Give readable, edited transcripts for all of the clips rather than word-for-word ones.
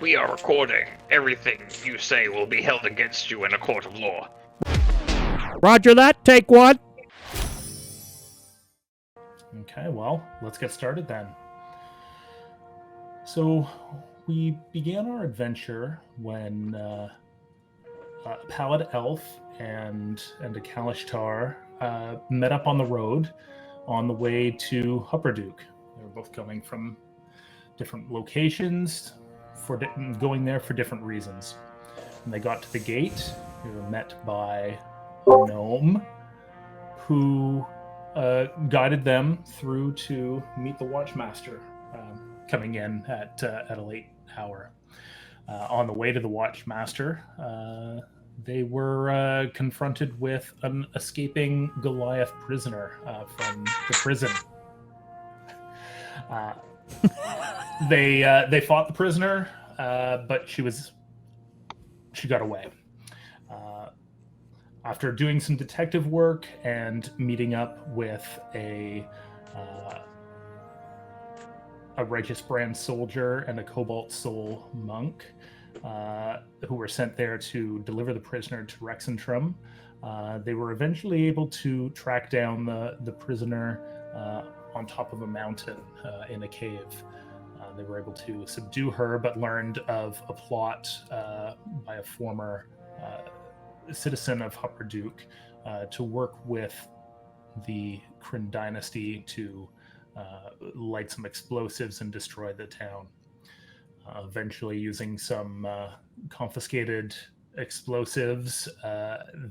We are recording. Everything you say will be held against you in a court of law. Roger that. Take one. Okay, well, let's get started then. So, we began our adventure when a Pallid elf and a Kalishtar met up on the road on the way to Hupperduke. They were both coming from different locations, going there for different reasons. When they got to the gate, they were met by a gnome who guided them through to meet the Watchmaster, coming in at a late hour. On the way to the Watchmaster, they were confronted with an escaping Goliath prisoner from the prison. They fought the prisoner, but she got away. After doing some detective work and meeting up with a Righteous Brand soldier and a Cobalt Soul monk, who were sent there to deliver the prisoner to Rexentrum, they were eventually able to track down the prisoner on top of a mountain in a cave. They were able to subdue her, but learned of a plot by a former citizen of Hupperduke to work with the Kryn dynasty to light some explosives and destroy the town. Eventually, using some confiscated explosives,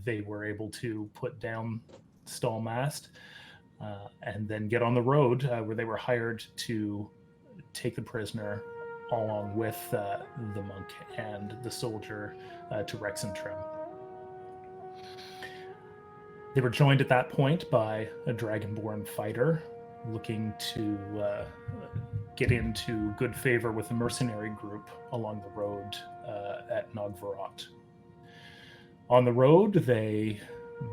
they were able to put down Stallmast and then get on the road where they were hired to take the prisoner along with the monk and the soldier to Rexentrum. They were joined at that point by a dragonborn fighter looking to get into good favor with the mercenary group along the road at Nogvarot. On the road, they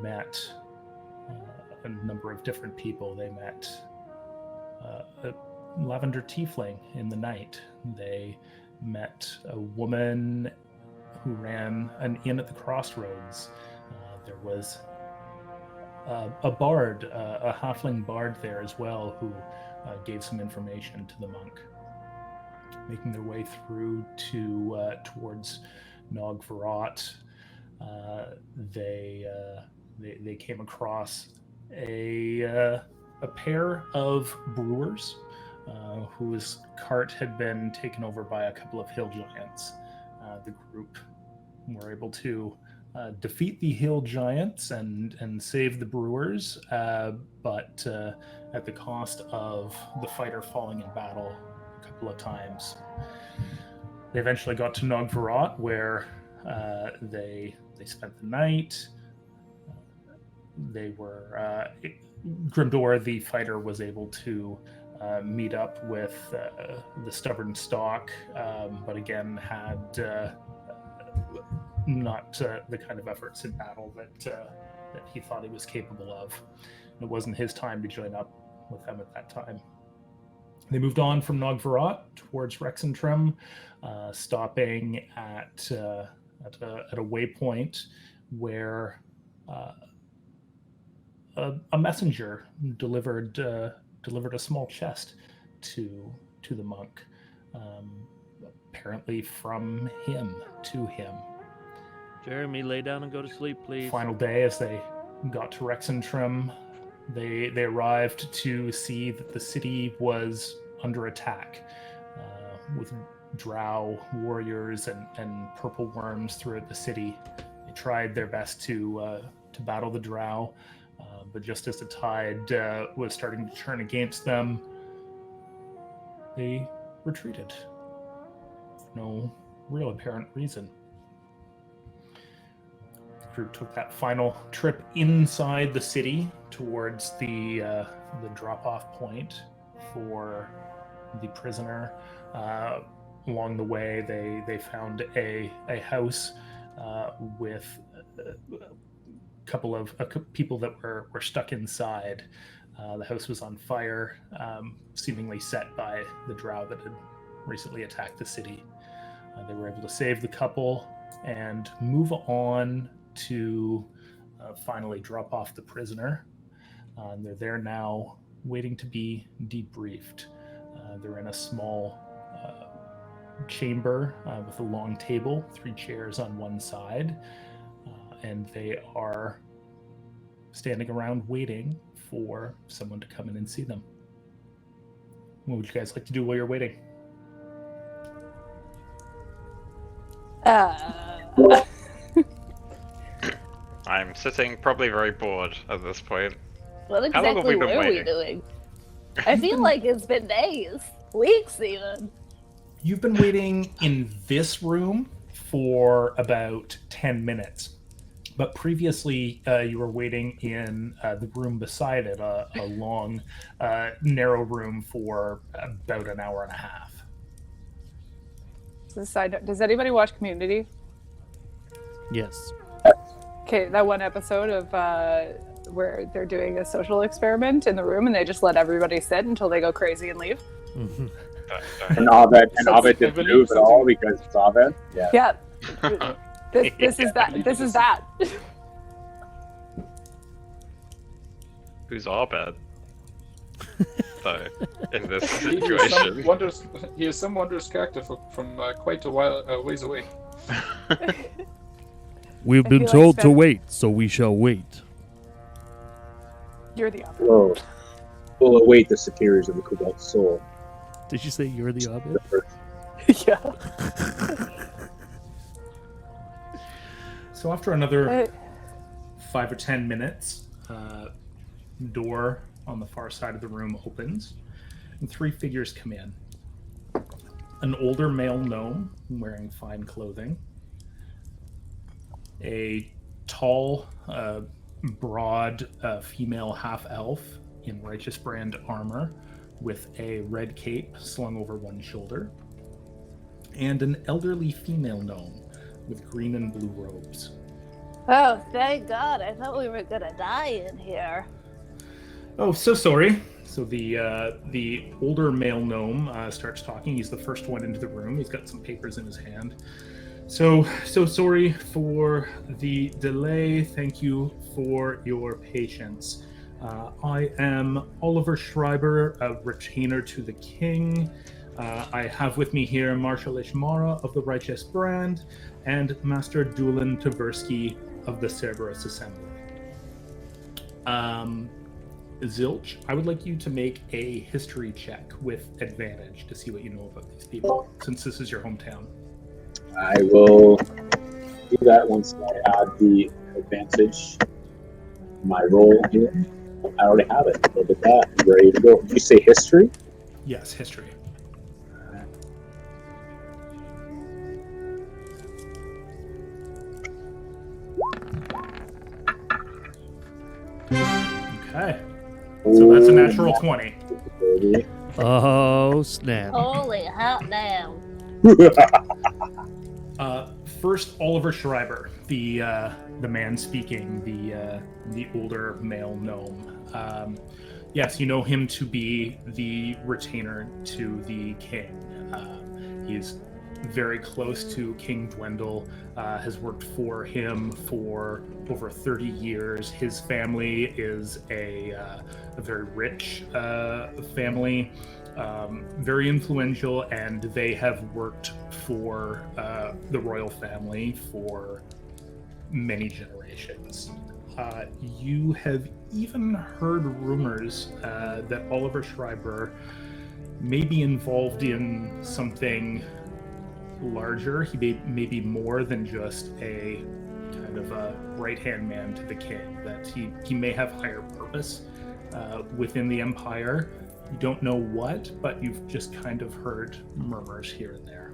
met a number of different people. They met a lavender tiefling in the night. They met a woman who ran an inn at the crossroads. There was a bard, a halfling bard there as well, who gave some information to the monk. Making their way through to towards Nogvarot, they came across a pair of brewers whose cart had been taken over by a couple of hill giants. The group were able to defeat the hill giants and save the brewers, but at the cost of the fighter falling in battle a couple of times. They eventually got to Nogvarot, where they spent the night. They were Grimdor, the fighter, was able to meet up with the stubborn stock, but again had not the kind of efforts in battle that he thought he was capable of. It wasn't his time to join up with them at that time. They moved on from Nogvarot towards Rexentrum, stopping at a waypoint where a messenger delivered a small chest to the monk, apparently from him to him. Jeremy, lay down and go to sleep, please. Final day, as they got to Rexentrum, they arrived to see that the city was under attack, with drow warriors and purple worms throughout the city. They tried their best to battle the drow, but just as the tide was starting to turn against them, they retreated. No real apparent reason. The group took that final trip inside the city towards the drop-off point for the prisoner. Along the way, they found a house with a couple of people that were stuck inside. The house was on fire, seemingly set by the drow that had recently attacked the city. They were able to save the couple and move on to finally drop off the prisoner. They're there now, waiting to be debriefed. They're in a small chamber with a long table, 3 chairs on one side, and they are standing around waiting for someone to come in and see them. What would you guys like to do while you're waiting? I'm sitting, probably very bored at this point. What How long have exactly we been were we waiting? doing? I feel like it's been days, weeks even. You've been waiting in this room for about 10 minutes. But previously, you were waiting in the room beside it, a long, narrow room for about an hour and a half. So side note, does anybody watch Community? Yes. Okay, that one episode of where they're doing a social experiment in the room and they just let everybody sit until they go crazy and leave. Mm-hmm. And Ovid didn't move at all because it's Ovid. Yeah. Yeah. This is that. This is that. Who's our bad? So, in this He is situation. some wondrous character from quite a while ways away. We've I been feel like told to Sven- wait, so we shall wait. You're the opposite. Whoa. We'll await the superiors of the Cobalt Soul. Did you say you're the Ovid? Yeah. So after another 5 or 10 minutes, door on the far side of the room opens, and 3 figures come in. An older male gnome wearing fine clothing, a tall, broad female half-elf in Righteous Brand armor with a red cape slung over one shoulder, and an elderly female gnome with green and blue robes. Oh, thank God. I thought we were gonna die in here. Oh, so sorry. So the older male gnome starts talking. He's the first one into the room. He's got some papers in his hand. So sorry for the delay. Thank you for your patience. I am Oliver Schreiber, a retainer to the king. I have with me here Marshal Ishmara of the Righteous Brand and Master Dulan Tversky of the Cerberus Assembly. Zilch, I would like you to make a history check with advantage to see what you know about these people, since this is your hometown. I will do that once I add the advantage. My roll here. I already have it. Look at that. I'm ready to go. Did you say history? Yes, history. Okay. So that's a natural 20. Oh, snap. Holy hot damn. First, Oliver Schreiber, the man speaking, the older male gnome. Yes, you know him to be the retainer to the king. He's very close to King Dwendal, has worked for him for over 30 years. His family is a very rich family, very influential, and they have worked for the royal family for many generations. You have even heard rumors that Oliver Schreiber may be involved in something larger. He may be more than just a kind of a right-hand man to the king, that he may have higher purpose within the empire. You don't know what, but you've just kind of heard murmurs here and there.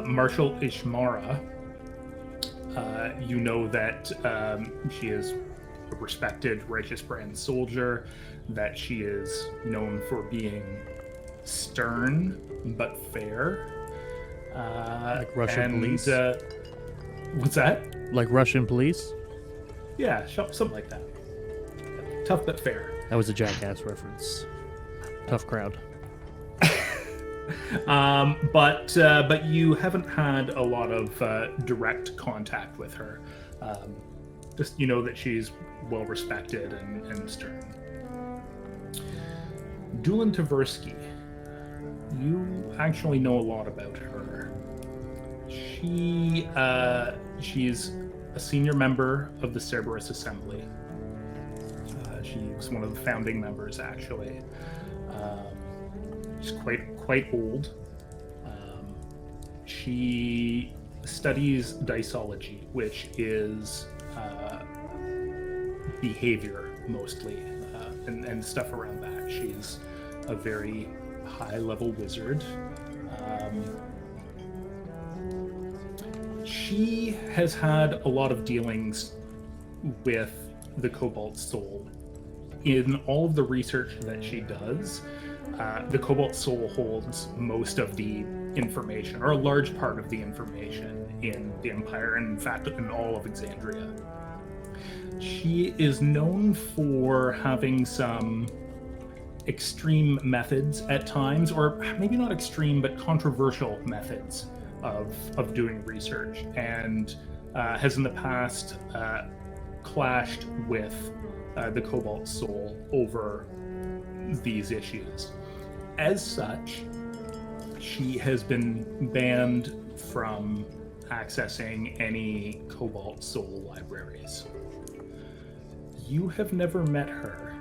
Marshal Ishmara, you know that she is a respected Righteous Brand soldier, that she is known for being stern but fair. Like Russian police? What's that? Like Russian police? Yeah, something like that. Tough but fair. That was a Jackass reference. Tough crowd. But you haven't had a lot of direct contact with her. Just you know that she's well respected and stern. Dulan Tversky, you actually know a lot about her. She's a senior member of the Cerberus Assembly. She was one of the founding members, actually. She's quite old. She studies diceology, which is behavior mostly, and stuff around that. She's a very high-level wizard. She has had a lot of dealings with the Cobalt Soul. In all of the research that she does, the Cobalt Soul holds most of the information, or a large part of the information in the Empire, and in fact in all of Exandria. She is known for having some extreme methods at times, or maybe not extreme, but controversial methods of doing research, and has in the past clashed with the Cobalt Soul over these issues. As such, she has been banned from accessing any Cobalt Soul libraries. You have never met her,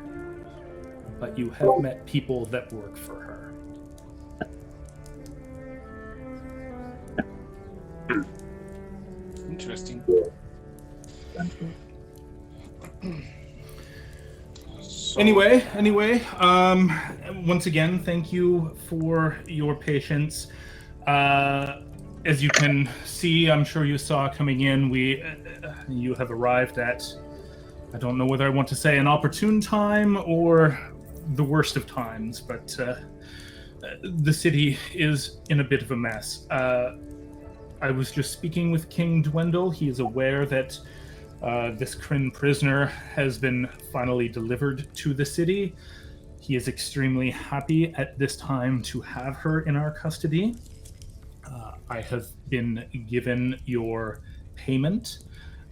but you have met people that work for her. Interesting. Anyway, once again, thank you for your patience. As you can see, I'm sure you saw coming in, you have arrived at, I don't know whether I want to say an opportune time or the worst of times, but the city is in a bit of a mess. I was just speaking with King Dwendal. He is aware that this Kryn prisoner has been finally delivered to the city. He is extremely happy at this time to have her in our custody. I have been given your payment,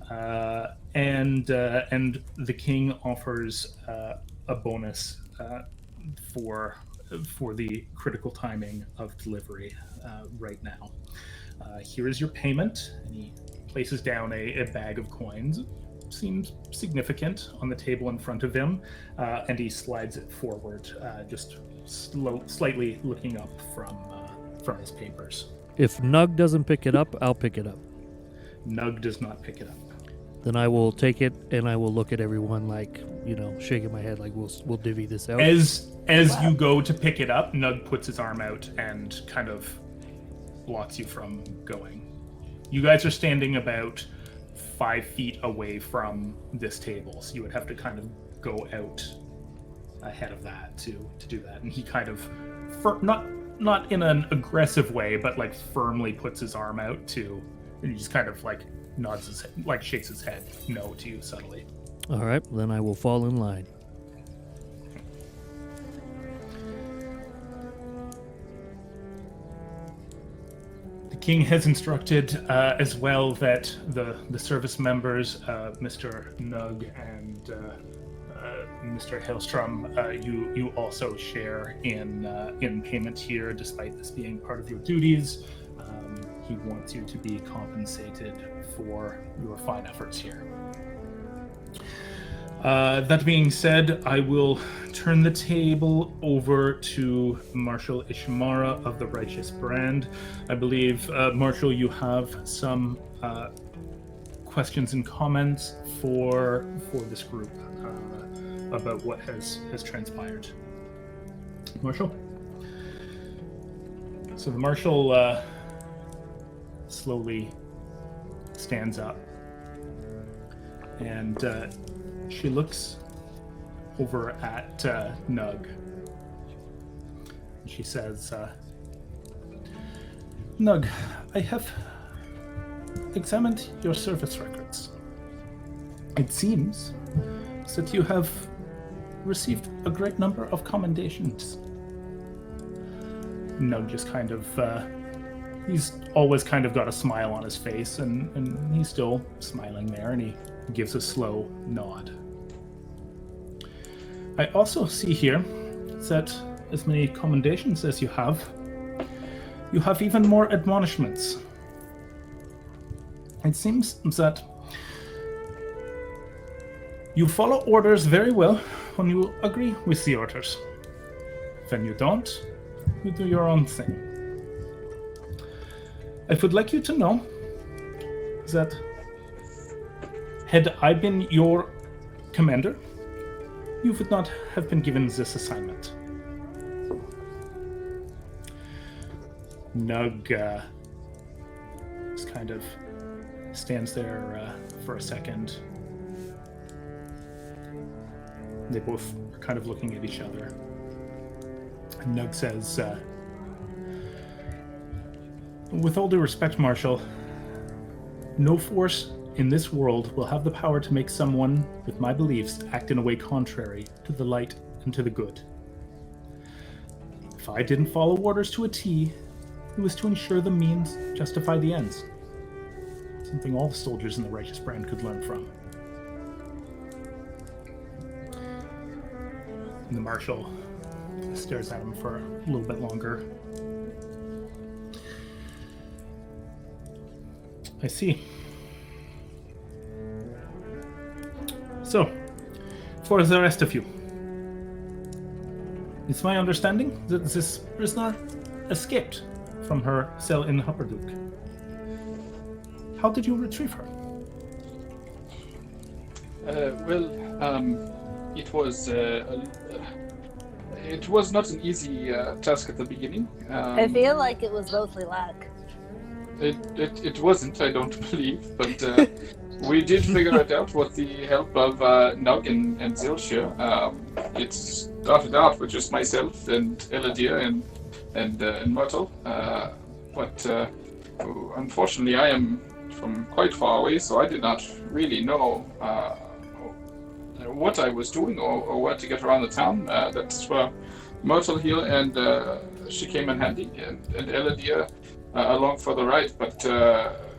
and the king offers a bonus for the critical timing of delivery right now. Here is your payment, and he places down a bag of coins. Seems significant on the table in front of him, and he slides it forward, just slightly looking up from his papers. If Nug doesn't pick it up, I'll pick it up. Nug does not pick it up. Then I will take it and I will look at everyone like, shaking my head like we'll divvy this out. As you go to pick it up, Nug puts his arm out and kind of blocks you from going. You guys are standing about 5 feet away from this table, so you would have to kind of go out ahead of that to do that. And he kind of, not in an aggressive way, but like firmly puts his arm out and he just kind of like nods his head, like shakes his head no to you subtly. All right, then I will fall in line. The king has instructed as well that the service members, Mr. Nug and Mr. Hailstrom, you also share in payment here, despite this being part of your duties. He wants you to be compensated for your fine efforts here. That being said, I will turn the table over to Marshal Ishmara of the Righteous Brand. I believe, Marshal, you have some questions and comments for this group about what has transpired. Marshal? So the Marshal slowly stands up, and she looks over at Nug. She says, Nug, I have examined your service records. It seems that you have received a great number of commendations. Nug just kind of, he's always kind of got a smile on his face, and he's still smiling there, and he gives a slow nod. I also see here that as many commendations as you have even more admonishments. It seems that you follow orders very well when you agree with the orders. When you don't, you do your own thing. I would like you to know that had I been your commander, you would not have been given this assignment. Nug just kind of stands there for a second. They both are kind of looking at each other. And Nug says, with all due respect, Marshal, no force in this world will have the power to make someone with my beliefs act in a way contrary to the light and to the good. If I didn't follow orders to a T, it was to ensure the means justify the ends. Something all the soldiers in the Righteous Brand could learn from. And the Marshal stares at him for a little bit longer. I see. So, for the rest of you, it's my understanding that this prisoner escaped from her cell in Hupperdook. How did you retrieve her? It was not an easy task at the beginning. I feel like it was mostly luck. It wasn't, I don't believe, but we did figure it out with the help of Nug and Zilshire. It started out with just myself and Elidyr and Myrtle, but unfortunately I am from quite far away, so I did not really know what I was doing or where to get around the town. That's where Myrtle here, and she came in handy, and Elidyr along for the ride, but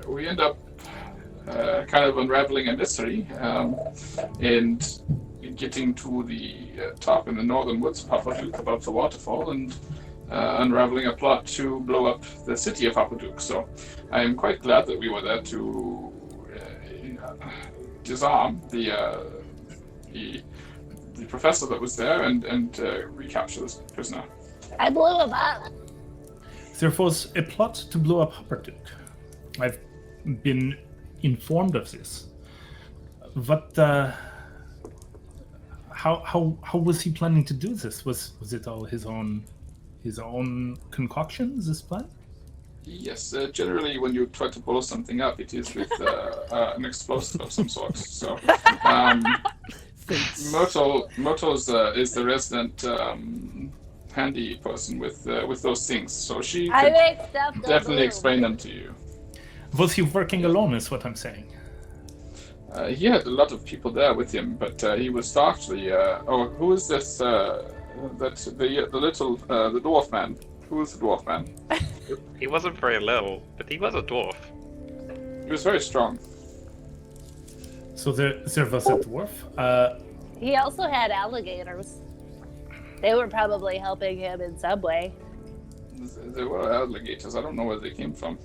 we end up kind of unraveling a mystery and getting to the top in the northern woods of Hupperdook above the waterfall, and unraveling a plot to blow up the city of Hupperdook. So I am quite glad that we were there to disarm the professor that was there and recapture this prisoner. I blew him up. There was a plot to blow up Hupperdook. I've been informed of this. But how was he planning to do this? Was it all his own concoctions, this plan? Yes, generally when you try to blow something up, it is with an explosive of some sort. So, Myrtle's is the resident handy person with those things, so she could definitely explain them to you. Was he working alone, is what I'm saying? He had a lot of people there with him, but he was actually. Who is this? The dwarf man. Who is the dwarf man? He wasn't very little, but he was a dwarf. He was very strong. So there was a dwarf. He also had alligators. They were probably helping him in some way. There were alligators. I don't know where they came from.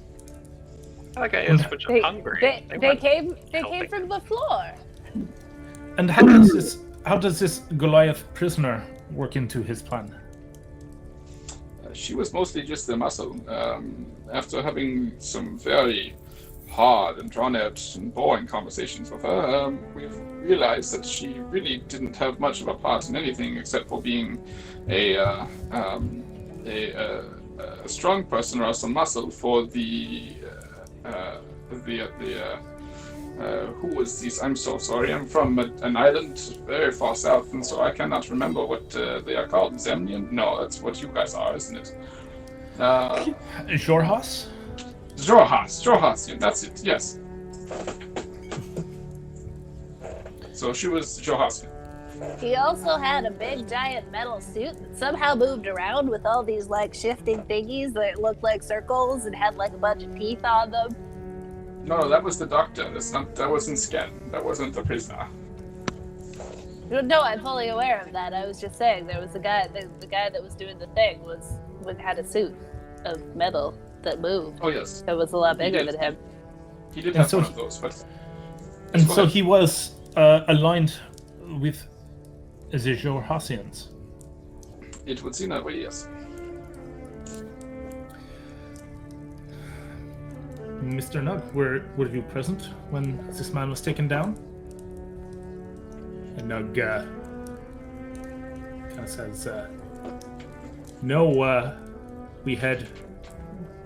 Alligators were just hungry. They came from the floor. And how does this Goliath prisoner work into his plan? She was mostly just a muscle. After having some very hard and drawn-out and boring conversations with her, we've realized that she really didn't have much of a part in anything except for being a strong person or some muscle for the who was this? I'm so sorry. I'm from an island very far south, and so I cannot remember what they are called. Zemnian? No, that's what you guys are, isn't it? Jorhas? Jorhas, yeah, that's it, yes. So she was Jorhas. He also had a big giant metal suit that somehow moved around with all these like shifting thingies that looked like circles and had like a bunch of teeth on them. No, that was the doctor. That wasn't Scan. That wasn't the prisoner. No, I'm fully aware of that. I was just saying there was a guy. The guy that was doing the thing had a suit of metal that moved. Oh yes. That was a lot bigger than him. He did And have so one of those, but. And Go so ahead. he was aligned with the Jorhassians. It would seem that way, yes. Mr. Nug, were you present when this man was taken down? And Nug kind of says, no, we had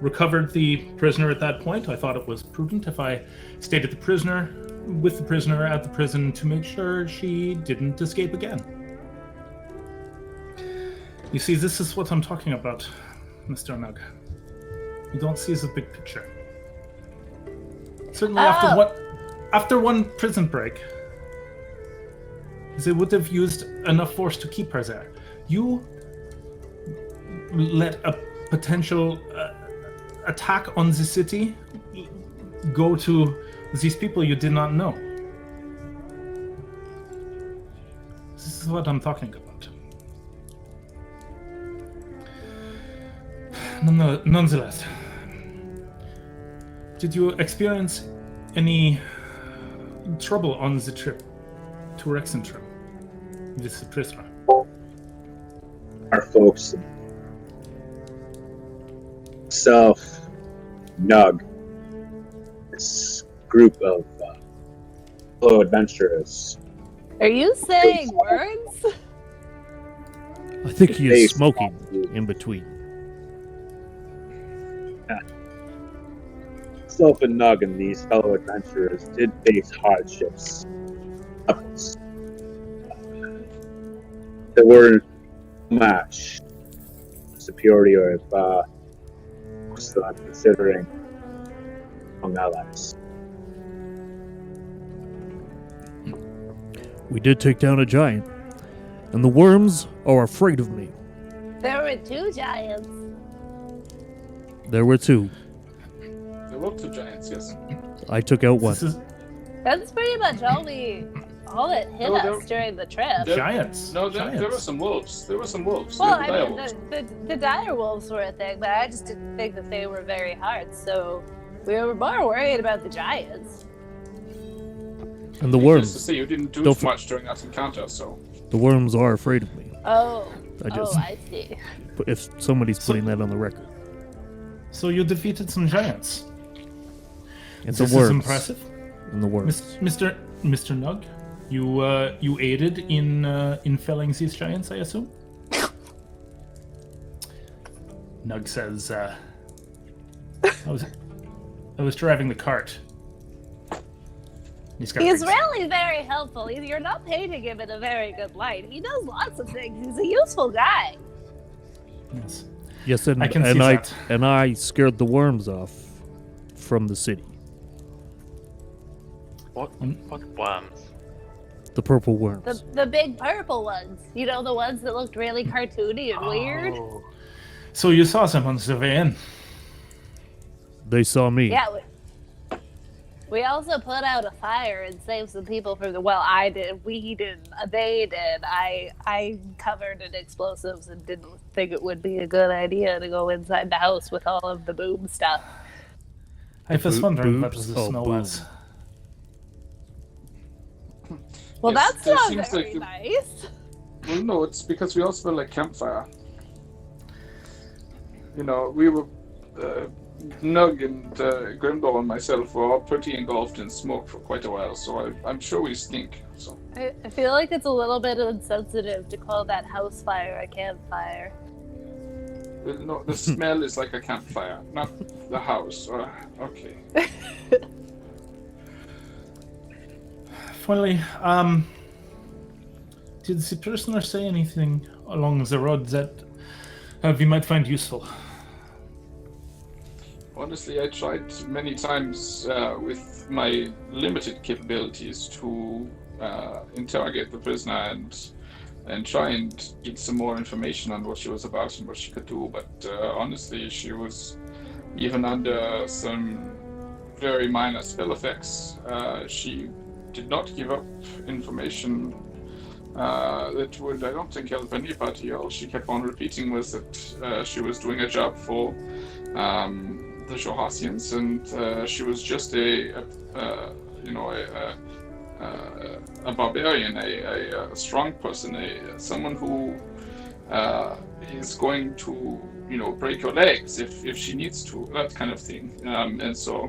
recovered the prisoner at that point. I thought it was prudent if I stayed with the prisoner at the prison to make sure she didn't escape again. You see, this is what I'm talking about, Mr. Nug. You don't see the big picture. Certainly after one prison break, they would have used enough force to keep her there. You let a potential attack on the city go to these people you did not know. This is what I'm talking about. Nonetheless, did you experience any trouble on the trip to Exandria with the prisoner? Our folks, self, Nug, this group of fellow adventurers. Are you saying words? I think he They is smoking stopped. in between. Self and Nug and these fellow adventurers did face hardships. There were match superior of so I'm considering among allies. We did take down a giant, and the worms are afraid of me. There were two giants. There were two. There were two giants, yes. I took out one. This is That's pretty much all that hit No, us during the trip. There- giants. No, there were Giants. some wolves. There were some wolves. Well, They were I dire mean, wolves. the dire wolves were a thing, but I just didn't think that they were very hard. So we were more worried about the giants. And the Needless to worms. say, you didn't do Don't too much during that encounter, so. The worms are afraid of me. Oh, I I see. But if somebody's putting that on the record. So you defeated some giants. It's This the worms. is impressive. And the worms. Mr. Nug, you aided in felling these giants, I assume? Nug says, I was driving the cart. He's Really very helpful. You're not painting him in a very good light. He does lots of things. He's a useful guy. Yes. Yes, and I can see and that. I scared the worms off from the city. What worms? The purple worms. The big purple ones. You know, the ones that looked really cartoony and weird. Oh. So you saw them on the way in. They saw me. Yeah. We also put out a fire and saved some people from the. Well, I did. We didn't. They did. I covered in explosives and didn't think it would be a good idea to go inside the house with all of the boom stuff. I was wondering what boobs? the Oh, smell boom. was. Well, Yes, that's there not seems very like the- nice. Well, no, it's because we also smell like campfire. You know, we were. Nug and Grimdor and myself were all pretty engulfed in smoke for quite a while, so I'm sure we stink. So I feel like it's a little bit insensitive to call that house fire a campfire. no, the smell is like a campfire, not the house. Okay. Finally, did the prisoner say anything along the road that we might find useful? Honestly, I tried many times with my limited capabilities to interrogate the prisoner and try and get some more information on what she was about and what she could do. But honestly, she was even under some very minor spell effects. She did not give up information that would, I don't think, help anybody. All she kept on repeating was that she was doing a job for the Johassians, and she was just a barbarian, a strong person, someone who is going to, break your legs if she needs to, that kind of thing. And so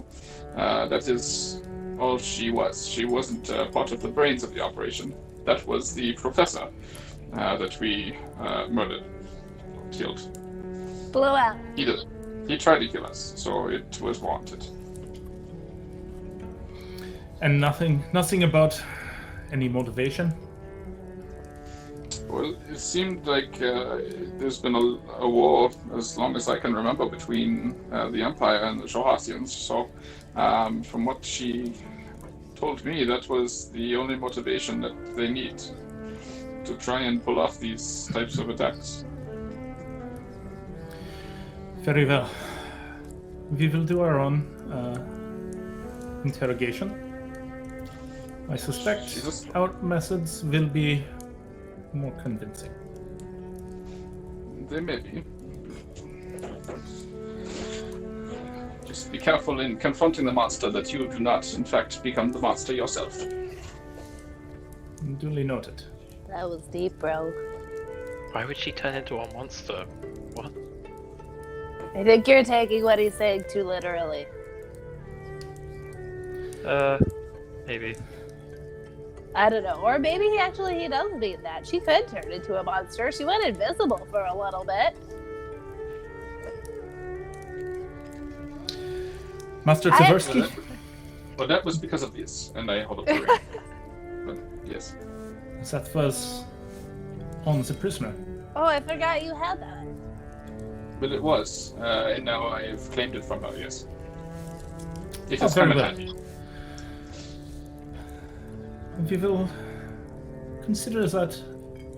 that is all she was. She wasn't part of the brains of the operation. That was the professor that we murdered, killed. Blew out. He did. He tried to kill us, so it was warranted. And nothing about any motivation? Well, it seemed like there's been a war as long as I can remember between the Empire and the Johassians. So, from what she told me, that was the only motivation that they need to try and pull off these types of attacks. Very well. We will do our own interrogation. I suspect Jesus. our methods will be more convincing. They may be. Just be careful in confronting the monster that you do not, in fact, become the monster yourself. Duly noted. That was deep, bro. Why would she turn into a monster? What? I think you're taking what he's saying too literally. Maybe. I don't know. Or maybe he does mean that. She could turn into a monster. She went invisible for a little bit. Master Tversky. But that was because of this, and I hold up the ring. But yes. That was on the prisoner. Oh, I forgot you had that. But it was, and now I have claimed it from her, yes. It Oh, has come very in well. handy. We will consider that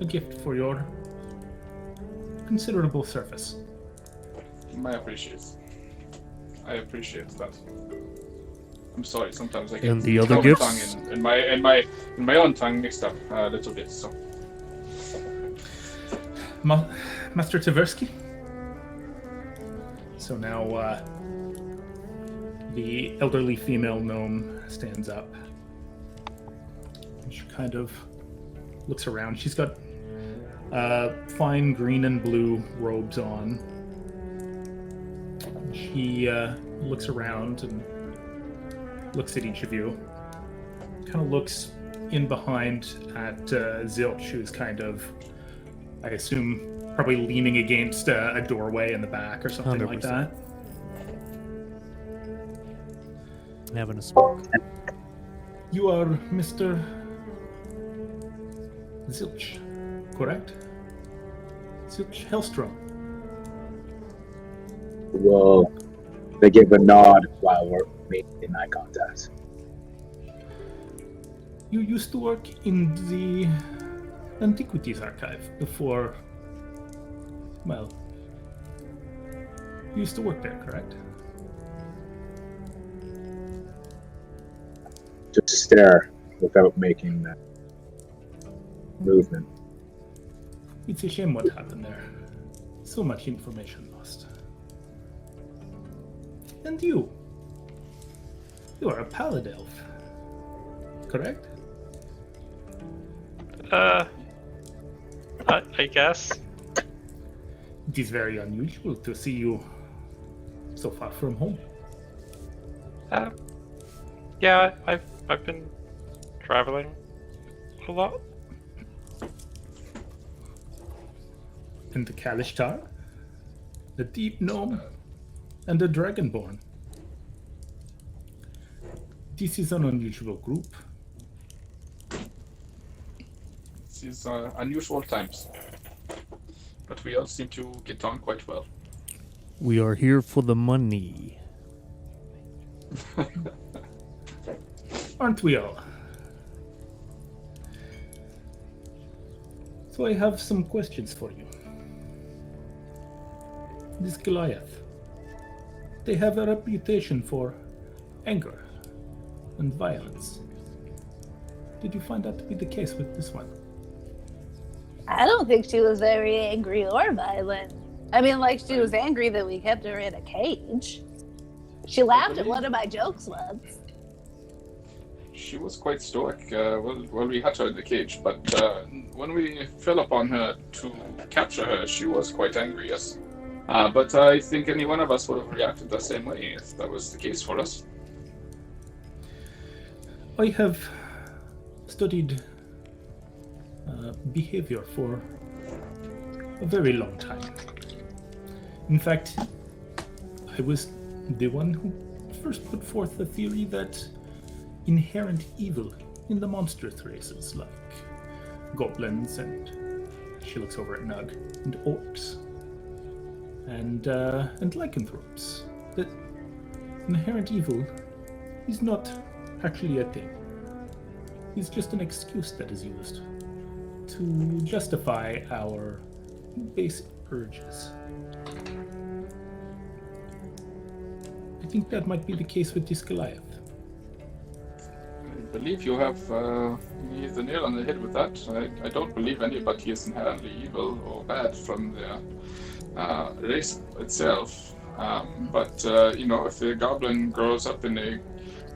a gift for your considerable service. I appreciate that. I'm sorry, sometimes I get And the other tongue gifts? in my own tongue mixed up a little bit, so. Master Tversky? So now the elderly female gnome stands up. She kind of looks around. She's got fine green and blue robes on. She looks around and looks at each of you. Kind of looks in behind at Zilch, who's kind of, I assume, probably leaning against a doorway in the back or something 100%. like that. Having a smoke. You are Mr. Zilch, correct? Zilch Hellstrom. Well, they give a nod while we're making eye contact. You used to work in the Antiquities Archive before. Well, you used to work there, correct? Just stare without making that movement. It's a shame what happened there. So much information lost. And you are a Pallid elf, correct? I guess. It is very unusual to see you so far from home. Yeah, I've been traveling a lot. And the Kalishtar, the Deep Gnome, and the Dragonborn. This is an unusual group. These are unusual times. But we all seem to get on quite well. We are here for the money. Aren't we all? So I have some questions for you. This Goliath, they have a reputation for anger and violence. Did you find that to be the case with this one? I don't think she was very angry or violent. I mean, like, she was angry that we kept her in a cage. She laughed at one of my jokes once. She was quite stoic while we had her in the cage, but when we fell upon her to capture her, she was quite angry, yes. But I think any one of us would have reacted the same way if that was the case for us. I have studied behavior for a very long time. In fact, I was the one who first put forth the theory that inherent evil in the monstrous races like goblins and, she looks over at Nug, and orcs and lycanthropes, that inherent evil is not actually a thing. It's just an excuse that is used to justify our basic urges. I think that might be the case with this Goliath. I believe you have hit the nail on the head with that. I don't believe anybody is inherently evil or bad from their race itself. But if a goblin grows up in a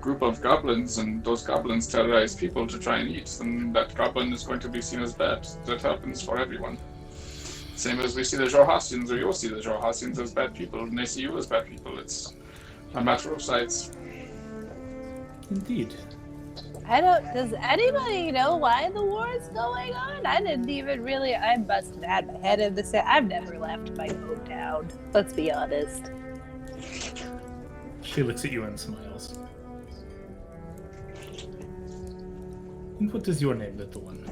group of goblins and those goblins terrorize people to try and eat, then that goblin is going to be seen as bad. That happens for everyone. Same as we see the Jorhassians, or you'll see the Jorhassians as bad people, and they see you as bad people. It's a matter of sides. Indeed. Does anybody know why the war is going on? I didn't even really, I must have had my head in the sand. I've never left my hometown, let's be honest. She looks at you and smiles. And what is your name, little one?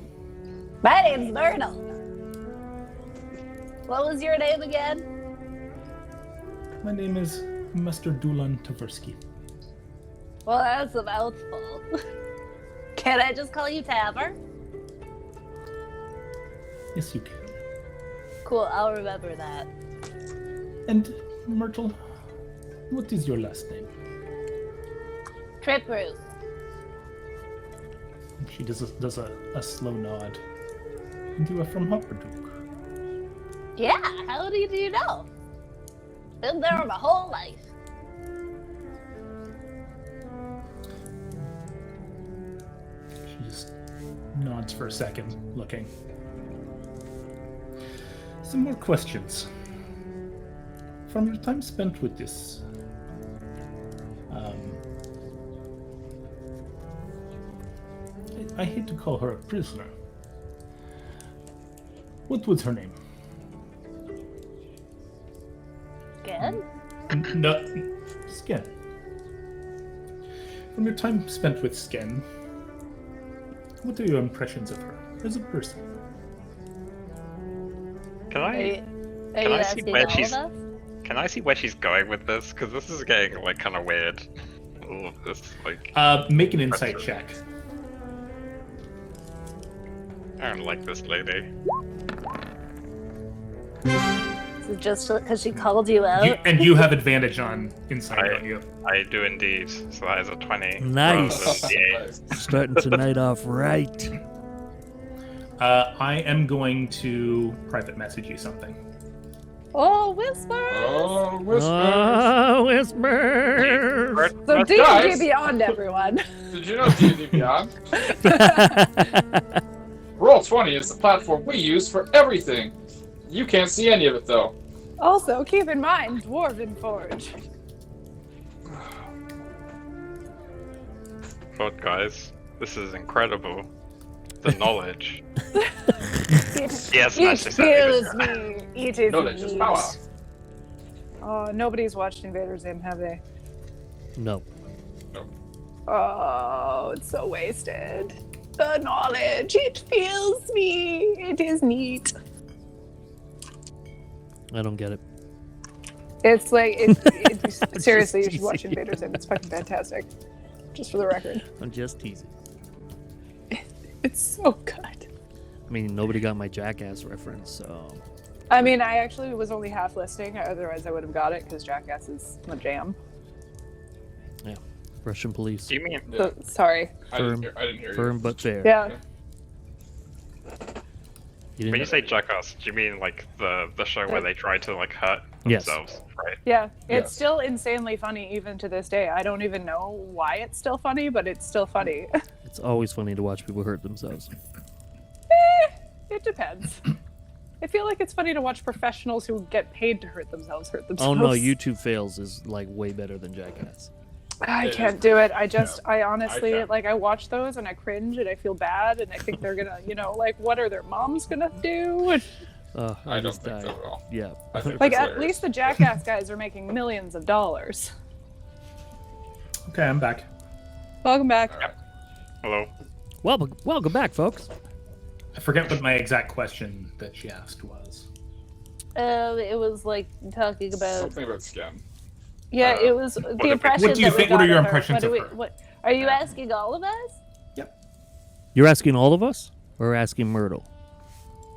My name's Myrtle. What was your name again? My name is Mr. Dulan Tversky. Well, that's a mouthful. Can I just call you Taver? Yes, you can. Cool, I'll remember that. And, Myrtle, what is your last name? Trip Ruth. She does a slow nod. And you are from Hopperduke. Yeah, how do you know? Been there my whole life. She just nods for a second, looking. Some more questions. From your time spent with this, I hate to call her a prisoner. What was her name? Again? No, Sken. From your time spent with Sken, what are your impressions of her as a person? Can Are I you see asking where all she's? of us? Can I see where she's going with this? Because this is getting like kind of weird. All of this, like, Make an insight check. I don't like this lady. Is it just because she called you out? And you have advantage on insight, don't you? I do indeed. So that is a 20. Nice. rather than the Starting tonight off right. I am going to private message you something. Oh, whispers! Oh, whispers! Oh, whisper. 8. So But- D&D guys- Beyond, everyone. Did you know D&D Beyond? Roll20 is the platform we use for everything. You can't see any of it, though. Also, keep in mind, Dwarven Forge. But guys, this is incredible. The knowledge. Yes, It nicely said, fills Elidyr. me. It is Knowledge is neat. power. Oh, nobody's watched Invader Zim, have they? No. Oh, it's so wasted. The knowledge, it fills me. It is neat. I don't get it. It's like, seriously, you should watch teasing. Invader Zim. It's fucking fantastic. Just for the record. I'm just teasing. It's so good. I mean, nobody got my Jackass reference, so... I mean, I actually was only half listening. Otherwise, I would have got it because Jackass is my jam. Yeah. Russian police. Do you mean Yeah. So, sorry. I didn't hear you. Firm but fair. Yeah. You when didn't you say Jackass, do you mean like the show where they try to like hurt Yes. themselves, right? Yeah, it's Yes. still insanely funny even to this day. I don't even know why it's still funny, but it's still funny. It's always funny to watch people hurt themselves. It depends. I feel like it's funny to watch professionals who get paid to hurt themselves. Oh no, YouTube fails is like way better than Jackass. I It can't is. do it. I I honestly, can't. like, I watch those and I cringe and I feel bad and I think they're gonna, like, what are their moms gonna do? And, I don't just think died. so at all. Yeah. I think like, it's at hilarious. least the Jackass guys are making millions of dollars. Okay, I'm back. Welcome back. Hello. Well, welcome back, folks. I forget what my exact question that she asked was. It was like talking about. Something about scan. Yeah, it was the impression. What do you that we think- what are got your of her. impressions What do of her? What are you asking all of us? You're asking all of us, or asking Myrtle?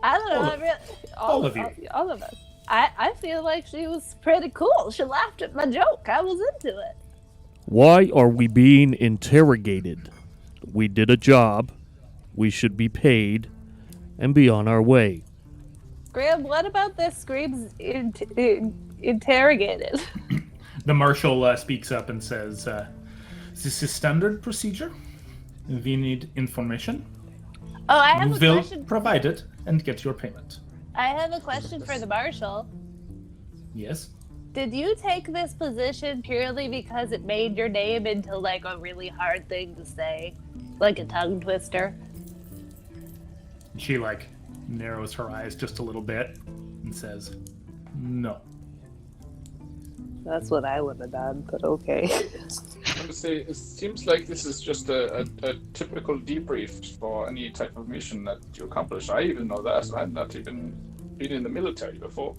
I don't know. All I of- really, all of you. All of us. I feel like she was pretty cool. She laughed at my joke. I was into it. Why are we being interrogated? We did a job. We should be paid and be on our way. Graham, what about this Scream's interrogated? The marshal speaks up and says, "This is standard procedure. We need information. Oh, I have You a will question. provide it and get your payment." I have a question for the marshal. Yes. Did you take this position purely because it made your name into like a really hard thing to say, like a tongue twister? She narrows her eyes just a little bit and says, "No." That's what I would have done, but okay. I'm gonna say it seems like this is just a typical debrief for any type of mission that you accomplish. I even know that. I've not even been in the military before.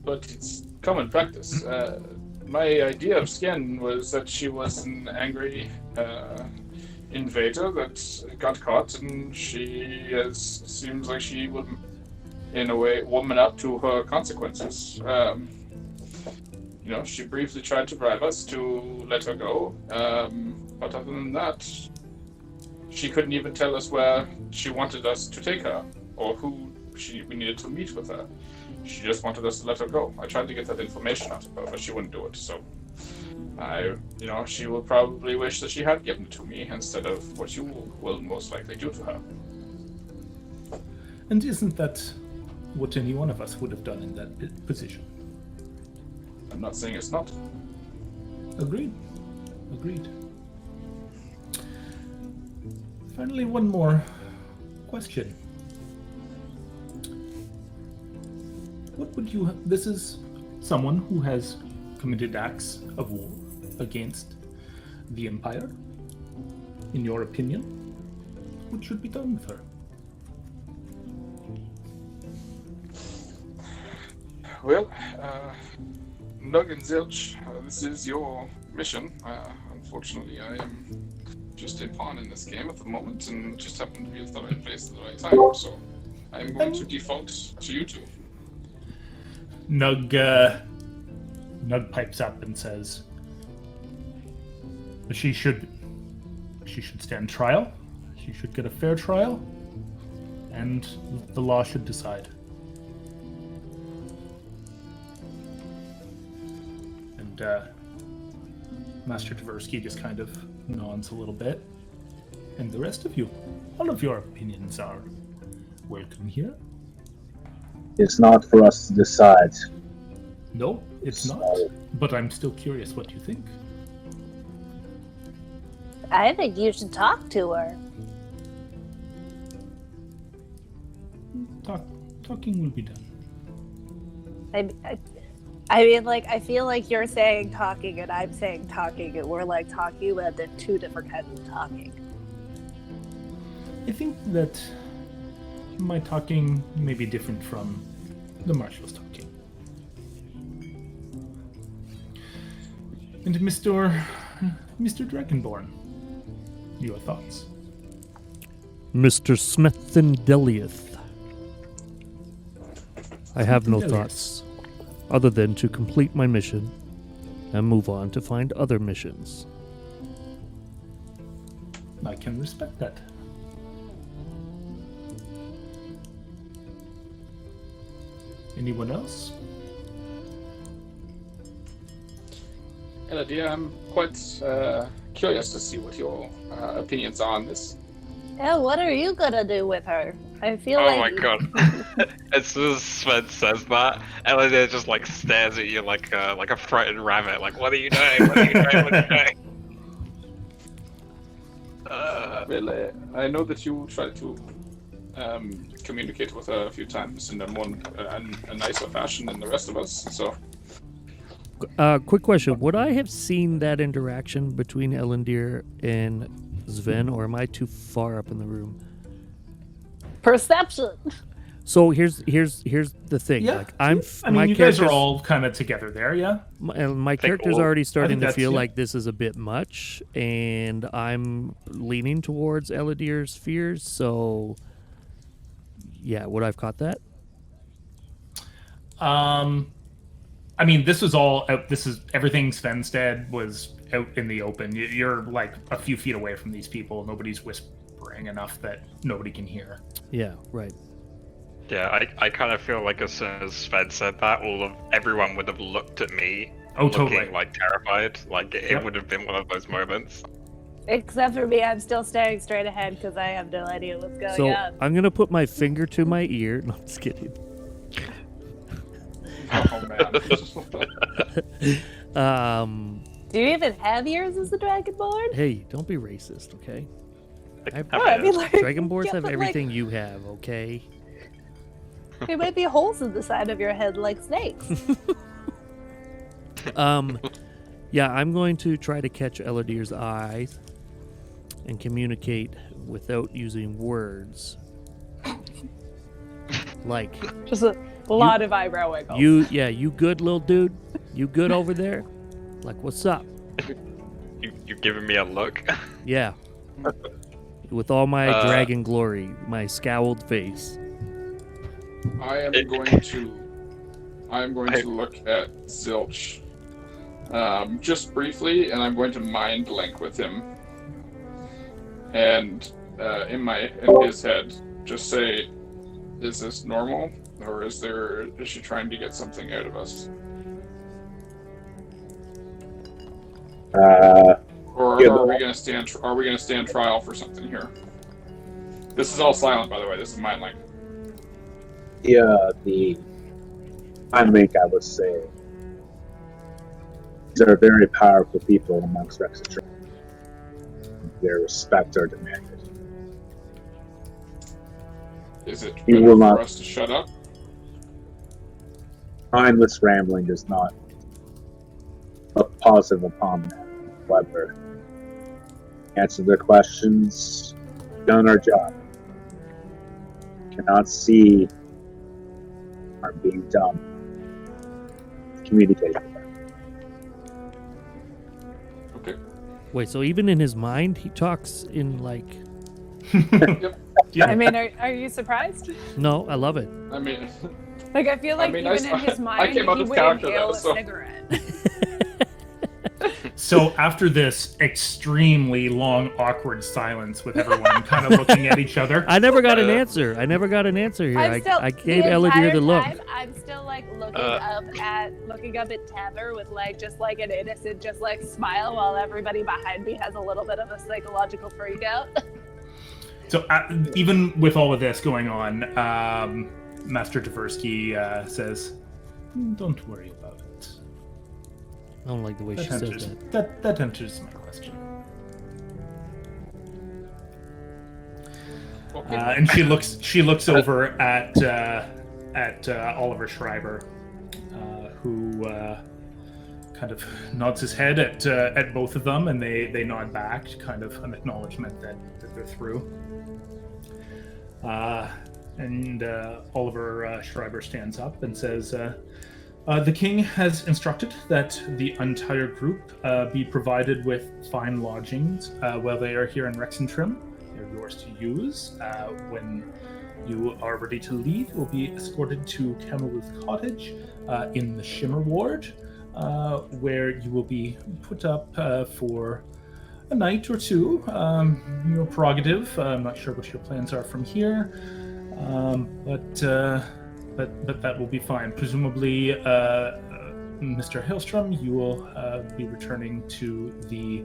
But it's common practice. My idea of Skin was that she was an angry invader that got caught, and seems like she would, in a way, woman up to her consequences. She briefly tried to bribe us to let her go, but other than that, she couldn't even tell us where she wanted us to take her, or who we needed to meet with her. She just wanted us to let her go. I tried to get that information out of her, but she wouldn't do it, so she will probably wish that she had given it to me instead of what you will most likely do to her. And isn't that what any one of us would have done in that position? I'm not saying it's not. Agreed. Finally, one more question. What would you... This is someone who has committed acts of war against the Empire. In your opinion, what should be done with her? Well, Nug and Zilch, this is your mission. Unfortunately, I am just a pawn in this game at the moment and just happen to be at the right place at the right time, so I'm going to default to you two. Nug pipes up and says, she should stand trial. She should get a fair trial, and the law should decide. And Master Tversky just kind of nods a little bit. And the rest of you, all of your opinions are welcome here. It's not for us to decide. No, it's not. But I'm still curious what you think. I think you should talk to her. Talking will be done. I mean, like, I feel like you're saying talking and I'm saying talking, and we're like talking about the two different kinds of talking. I think that my talking may be different from the marshal's talking. And Mr. Dragonborn, your thoughts? Mr. Smethindelieth. I have no Smethindelius. thoughts other than to complete my mission and move on to find other missions. I can respect that. Anyone else? Elidyr, I'm quite curious to see what your opinions are on this. Yeah, what are you gonna do with her? I feel Oh like my god. As soon as Sven says that, Elidyr just like stares at you like a frightened rabbit. Like, what are you doing? What are you doing? What are you doing? Well, I know that you tried to communicate with her a few times in a more a nicer fashion than the rest of us. So, Quick question. Would I have seen that interaction between Elidyr and Sven, or am I too far up in the room? perception. So here's the thing. Yeah. Like I my mean, you guys are character's- all kind of together there, yeah? my character's all- already starting to that's- feel yeah. like this is a bit much, and I'm leaning towards Elidyr's fears. So, yeah, would I've caught that? I mean, this was all out. This is everything Svenstead was out in the open. You're like a few feet away from these people. Nobody's whispering enough that nobody can hear. Yeah, right. Yeah, I kind of feel like as soon as Sven said that, everyone would have looked at me, Oh, looking totally. like terrified. Like it Yep. would have been one of those moments. Except for me, I'm still staring straight ahead because I have no idea what's going So on. I'm gonna put my finger to my ear. No, I'm just kidding. oh man. Do you even have ears as a Dragonborn? Hey, don't be racist, okay? Like, No, I mean, like, Dragonborns yeah, have but, everything you have, okay? There might be holes in the side of your head like snakes. Yeah, I'm going to try to catch Elidyr's eyes and communicate without using words. Like, Just a lot of eyebrow wiggles. you good little dude? You good over there? Like, what's up? you giving me a look? Yeah. With all my Uh, dragon glory, my scowled face. I am going to look at Zilch just briefly, and I'm going to mind link with him. And in his head, just say, "Is this normal, or is she trying to get something out of us, or Yeah, are we going to stand? Are we going to stand trial for something here?" This is all silent, by the way. This is mind link. Yeah, the mind link, I would say, these are very powerful people amongst Exandria. Their respect are demanded. Is it You better will for not- us to shut up? Mindless rambling is not a positive upon them. However, answer their questions, done our job. Cannot see are being done. Communicate with them. Okay. Wait, so even in his mind, he talks in like... Yeah. I mean, are you surprised? No, I love it. I mean, Like, I feel like I even in his mind, came out he of would character, inhale though, a so- cigarette. So after this extremely long, awkward silence with everyone kind of looking at each other, I never got an answer. I never got an answer here. I gave Elidyr the look. I'm still like looking up at Taver with like just like an innocent just like smile while everybody behind me has a little bit of a psychological freak out. so even with all of this going on, Master Tversky says, "Don't worry about it. I don't like the way she That says answers, that. that answers my question." okay. And she looks over at Oliver Schreiber, who kind of nods his head at both of them, and they nod back, kind of an acknowledgement that they're through. And Oliver Schreiber stands up and says, "The king has instructed that the entire group be provided with fine lodgings while they are here in Rexentrim. They're yours to use. When you are ready to leave, you'll be escorted to Camelwood Cottage in the Shimmer Ward, where you will be put up for a night or two. Your prerogative. I'm not sure what your plans are from here, but that will be fine. Presumably, Mr. Hailstrom, you will be returning to the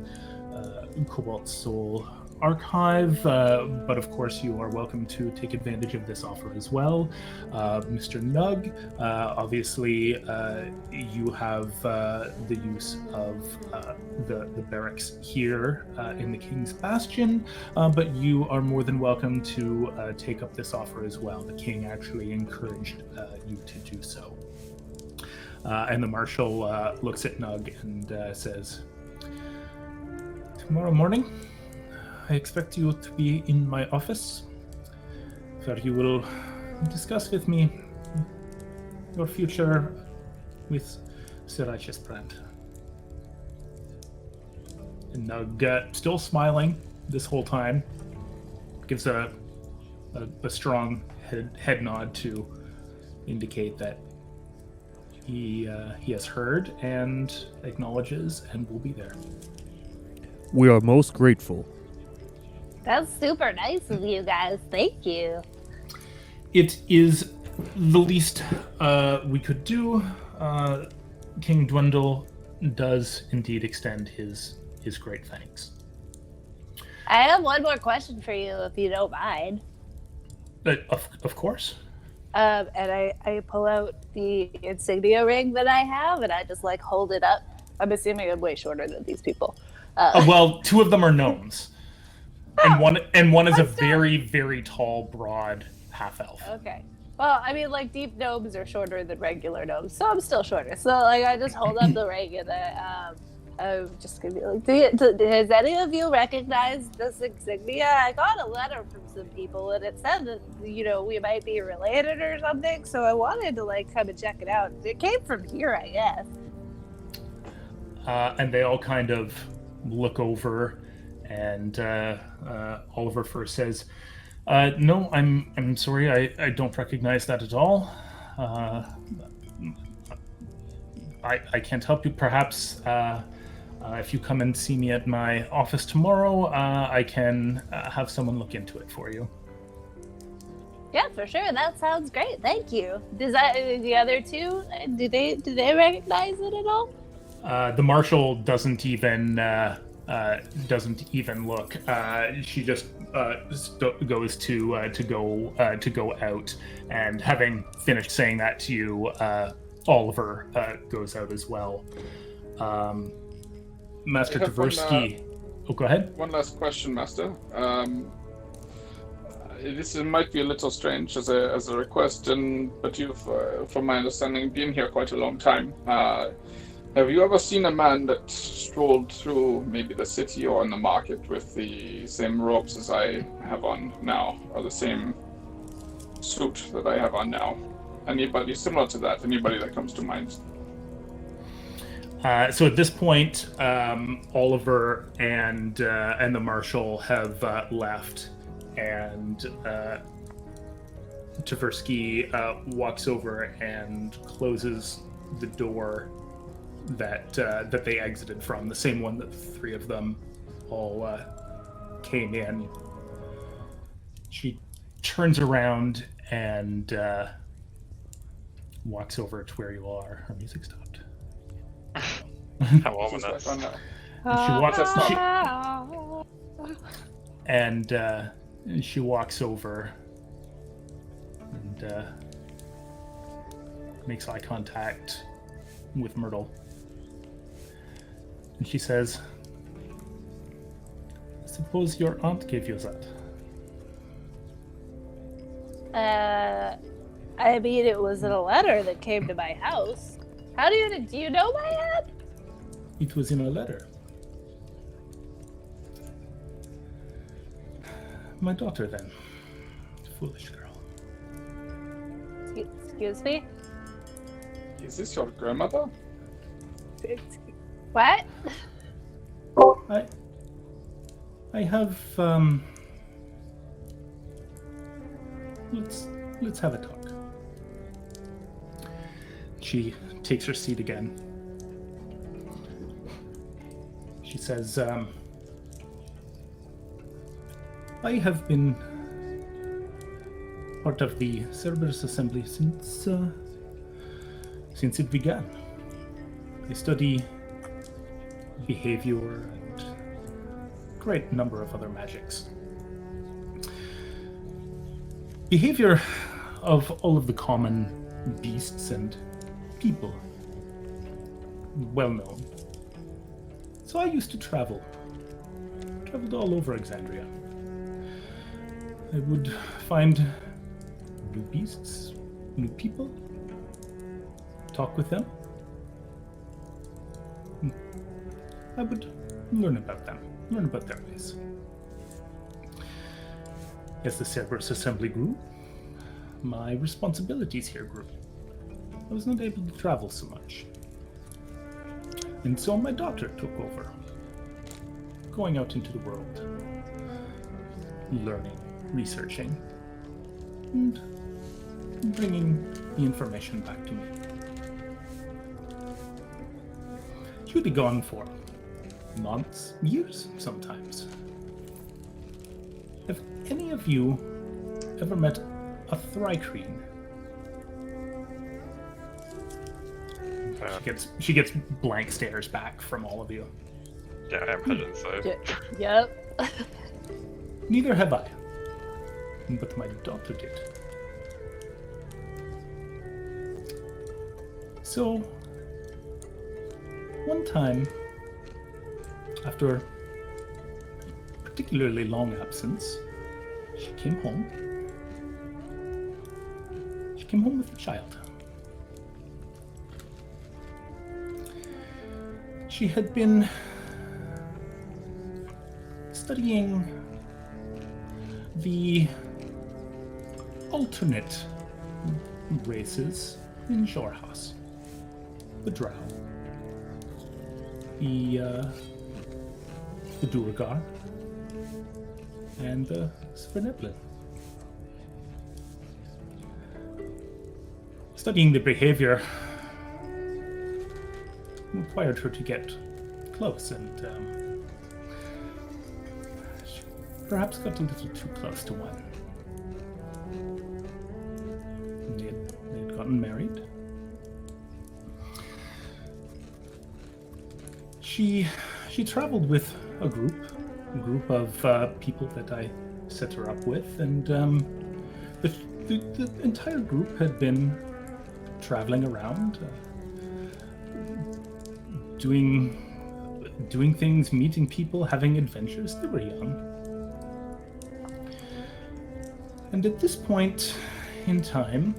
Cobalt Soul Archive, but of course you are welcome to take advantage of this offer as well. Mr. Nug, obviously you have the use of the barracks here in the King's Bastion, but you are more than welcome to take up this offer as well. The King actually encouraged you to do so. And the Marshal looks at Nug and says, "Tomorrow morning, I expect you to be in my office, where you will discuss with me your future with Sir Righteous Brand." And Nug, still smiling this whole time, gives a strong head nod to indicate that he has heard and acknowledges and will be there. We are most grateful. That's super nice of you guys. Thank you. It is the least we could do. King Dwindle does indeed extend his great thanks. I have one more question for you, if you don't mind. Of course. And I pull out the insignia ring that I have, and I just like hold it up. I'm assuming I'm way shorter than these people. Well, two of them are gnomes, and one is a very, very tall, broad half elf. Okay. Well, I mean, like deep gnomes are shorter than regular gnomes, so I'm still shorter. So like, I just hold up the ring, and I'm just gonna be like, "Does any of you recognize this insignia? I got a letter from some people, and it said that we might be related or something. So I wanted to like come and check it out. It came from here, I guess." And they all kind of look over, and Oliver first says, "No, I'm sorry, I don't recognize that at all. I can't help you. Perhaps if you come and see me at my office tomorrow, I can have someone look into it for you." Yeah, for sure. That sounds great. Thank you. Does the other two? Do they recognize it at all? The Marshal doesn't even look. She just goes to go out, and having finished saying that to you, Oliver goes out as well. Master Tversky. Go ahead. One last question, Master. This might be a little strange as a request, but you've, from my understanding, been here quite a long time. Have you ever seen a man that strolled through maybe the city or in the market with the same robes as I have on now, or the same suit that I have on now? Anybody similar to that? Anybody that comes to mind? So at this point, Oliver and the Marshal have left, and Tversky walks over and closes the door that they exited from, the same one that the three of them all came in. She turns around and walks over to where you all are. Her music stopped. How ominous. She walks over and makes eye contact with Myrtle. And she says, "I suppose your aunt gave you that." I mean, it was in a letter that came to my house. How do you know my aunt? It was in a letter. My daughter, then. Foolish girl. Excuse me? Is this your grandmother? What? I have let's have a talk. She takes her seat again. She says, I have been part of the Cerberus Assembly since it began. I study behavior and a great number of other magics. Behavior of all of the common beasts and people, well known. So I used to traveled all over Exandria. I would find new beasts, new people, talk with them. I would learn about them, learn about their ways. As the Cerberus Assembly grew, my responsibilities here grew. I was not able to travel so much. And so my daughter took over, going out into the world, learning, researching, and bringing the information back to me. She would be gone for months, years sometimes. Have any of you ever met a Thrycreen? She gets blank stares back from all of you. Yeah, I imagine so. Yep. Neither have I, but my daughter did. So, one time, after a particularly long absence, she came home. She came home with a child. She had been studying the alternate races in Jorhas. The Drow, the Duergar, and the Sverneblin. Studying the behavior required her to get close, and she perhaps got a little too close to one. They had gotten married. She traveled with a group of people that I set her up with, and the entire group had been traveling around, doing things, meeting people, having adventures. They were young. And at this point in time,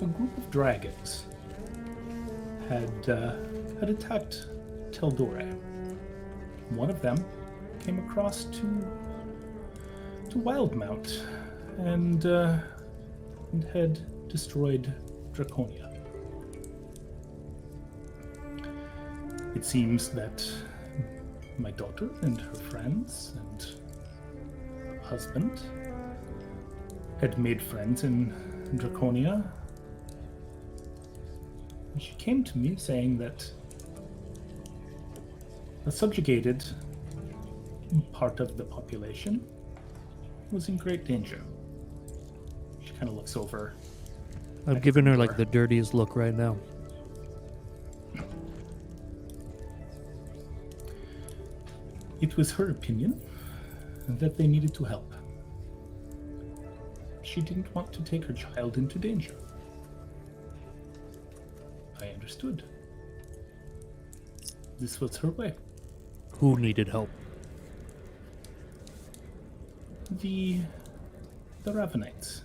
a group of dragons had attacked Teldore. One of them came across to Wildemount and had destroyed Draconia. It seems that my daughter and her friends and husband had made friends in Draconia. And she came to me saying that a subjugated part of the population was in great danger. She kind of looks over. I'm giving her like the dirtiest look right now. It was her opinion that they needed to help. She didn't want to take her child into danger. I understood. This was her way. Who needed help? The Ravenites,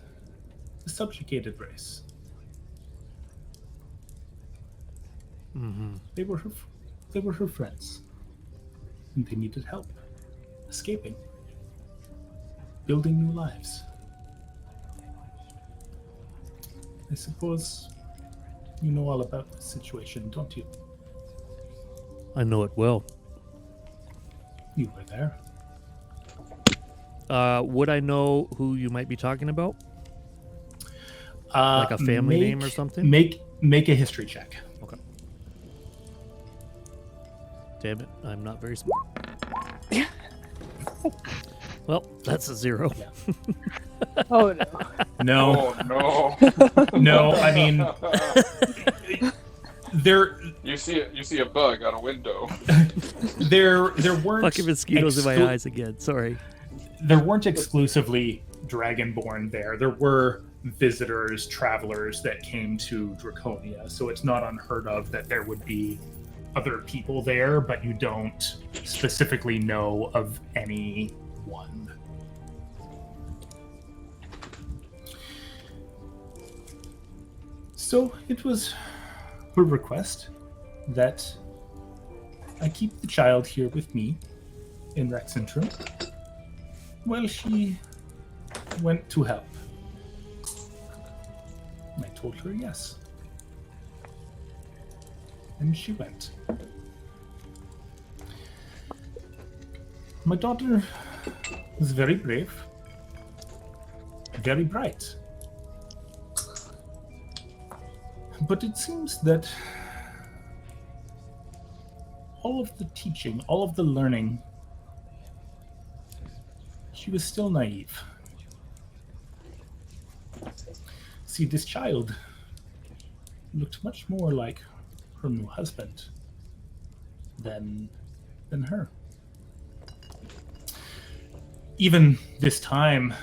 the subjugated race. Mm-hmm. They were her friends, and they needed help, escaping, building new lives. I suppose you know all about the situation, don't you? I know it well. You were there. Would I know who you might be talking about? Like a family name or something? Make a history check. Okay. Damn it, I'm not very smart. Well, that's a 0. Yeah. Oh no. No, Oh no! no. I mean, there You see a bug on a window. weren't Fucking mosquitoes in my eyes again. Sorry. There weren't exclusively Dragonborn there. There were visitors, travelers that came to Draconia, so it's not unheard of that there would be other people there, but you don't specifically know of any one. So it was her request that I keep the child here with me in Rexentrum while she went to help. I told her yes. And she went. My daughter was very brave, very bright. But it seems that all of the teaching, all of the learning, she was still naive. See, this child looked much more like her new husband than her. Even this time,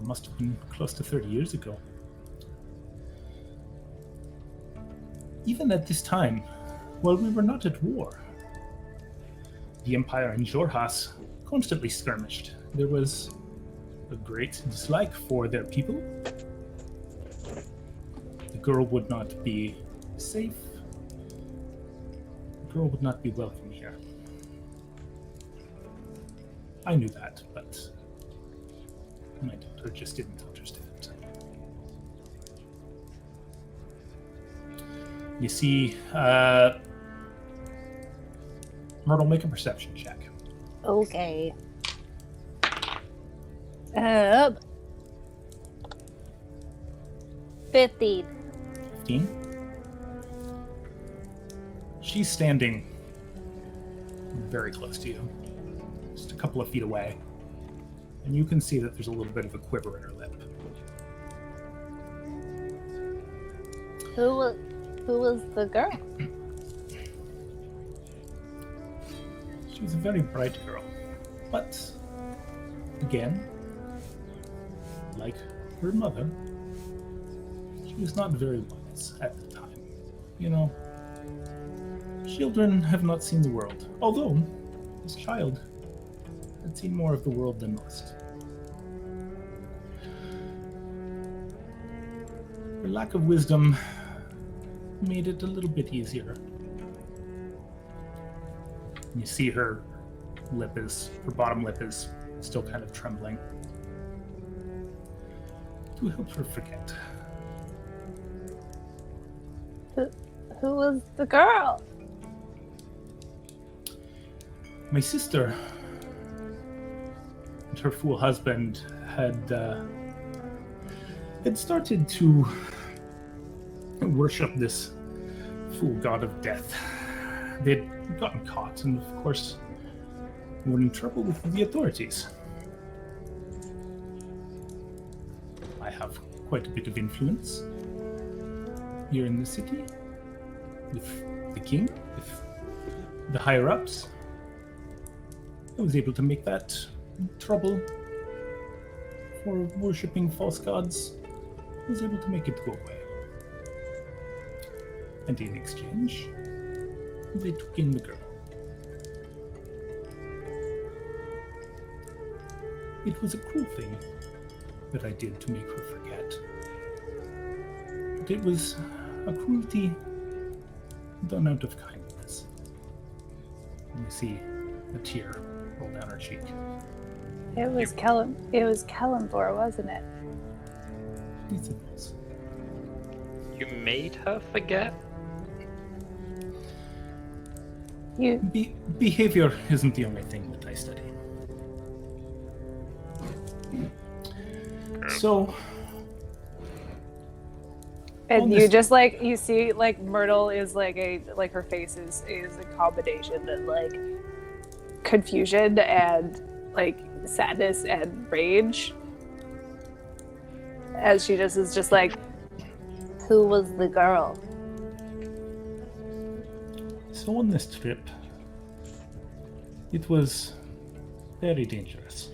must have been close to 30 years ago. Even at this time, while we were not at war, the Empire and Jorhas constantly skirmished. There was a great dislike for their people. The girl would not be safe. The girl would not be welcome here. I knew that, but my daughter just didn't understand. You see, Myrtle, make a perception check. Okay. 15. 15. She's standing very close to you, just a couple of feet away, and you can see that there's a little bit of a quiver in her lip. Who was the girl? She was a very bright girl, but again, like her mother, she was not very wise at the time. You know, children have not seen the world, although this child had seen more of the world than most. Her lack of wisdom made it a little bit easier. You see her bottom lip is still kind of trembling. To help her forget. Who was the girl? My sister and her fool husband had started to worship this fool god of death. They'd gotten caught and, of course, were in trouble with the authorities. I have quite a bit of influence here in the city with the king, with the higher-ups. I was able to make that trouble for worshipping false gods. I was able to make it go away. And in exchange, they took in the girl. It was a cruel thing that I did to make her forget. But it was a cruelty done out of kindness. And you see a tear roll down her cheek. It was Kellenthor, wasn't it? Yes, it was. You made her forget? You Behavior isn't the only thing that I study. So, And this- you just like you see like Myrtle is like her face is a combination of like confusion and like sadness and rage. As she just is just like, who was the girl? so on this trip, it was very dangerous.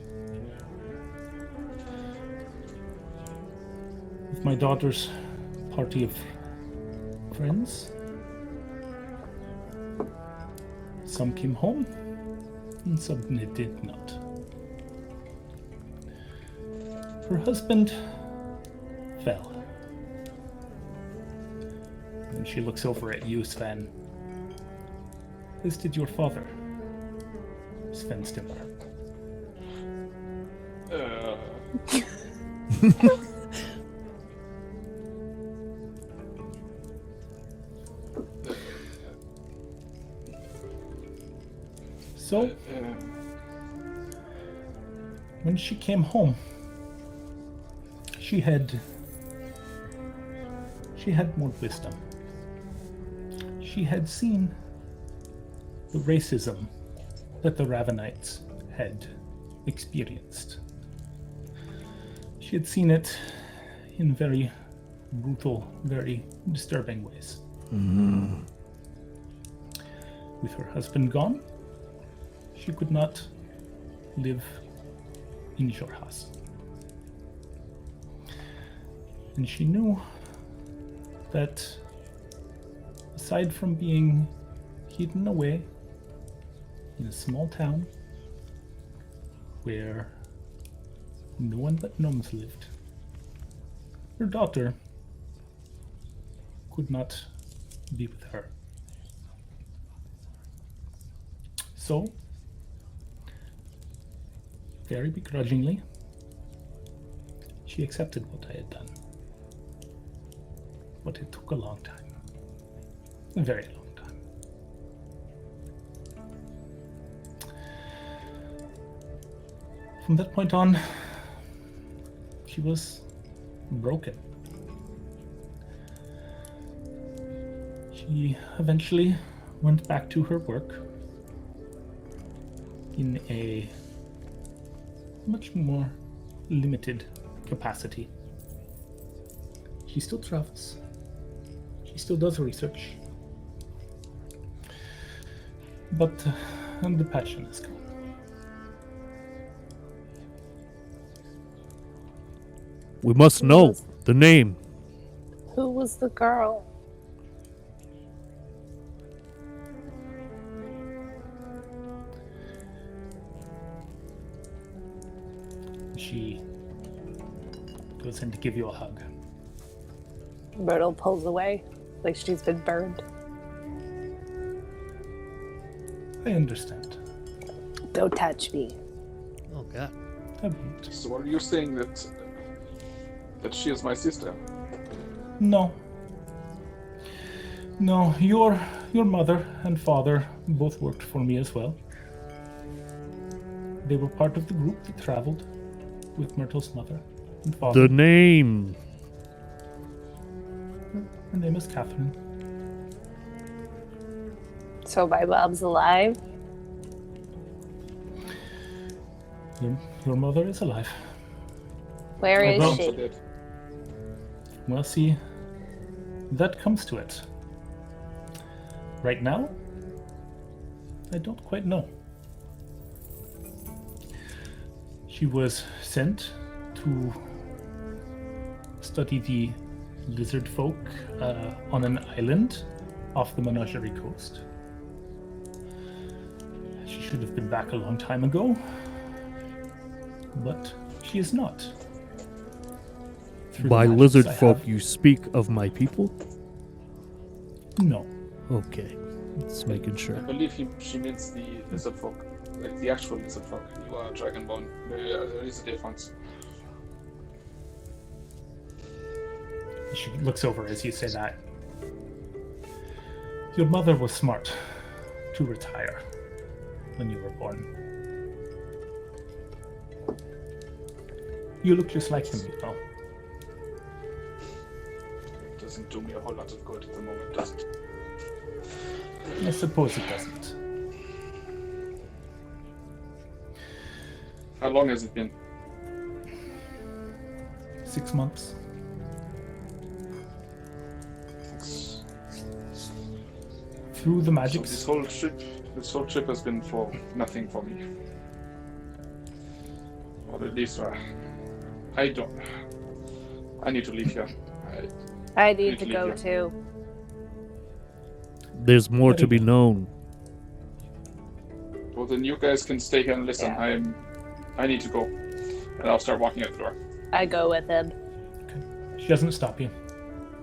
With my daughter's party of friends, some came home and some did not. Her husband fell. And she looks over at you, Sven. As did your father, Sven Stimmer. So, when she came home, she had more wisdom. She had seen the racism that the Ravenites had experienced. She had seen it in very brutal, very disturbing ways. With her husband gone, she could not live in Jorhas. And she knew that aside from being hidden away in a small town where no one but gnomes lived, her daughter could not be with her. So, very begrudgingly, she accepted what I had done. But it took a long time. A very long time. From that point on, she was broken. She eventually went back to her work in a much more limited capacity. She still travels. She still does research. But the passion is gone. We must know the name. Who was the girl? She goes in to give you a hug. Myrtle pulls away like she's been burned. I understand. Don't touch me. Oh God. I won't. So what are you saying that she is my sister? No. No, your mother and father both worked for me as well. They were part of the group that traveled with Myrtle's mother and father. The name. Her name is Catherine. So my mom's alive? Your mother is alive. Where is Although- she? Well, see, that comes to it. Right now, I don't quite know. She was sent to study the lizard folk on an island off the Menagerie coast. She should have been back a long time ago, but she is not. Through the By magics lizard I folk, have- you speak of my people? No. Okay. Just making I sure. believe she means the lizard folk, like the actual lizard folk. You are dragonborn. There is a difference. She looks over as you say that. Your mother was smart. to retire when you were born. You look just like him, you know. It doesn't do me a whole lot of good at the moment, does it? I suppose it doesn't. How long has it been? 6 months. Through the So magics. this whole trip has been for nothing for me. Or at least, I don't. I need to leave here. I need to leave go here. too. There's more to be known. Well, then you guys can stay here and listen. Yeah. I need to go, and I'll start walking out the door. I go with him. She doesn't stop you.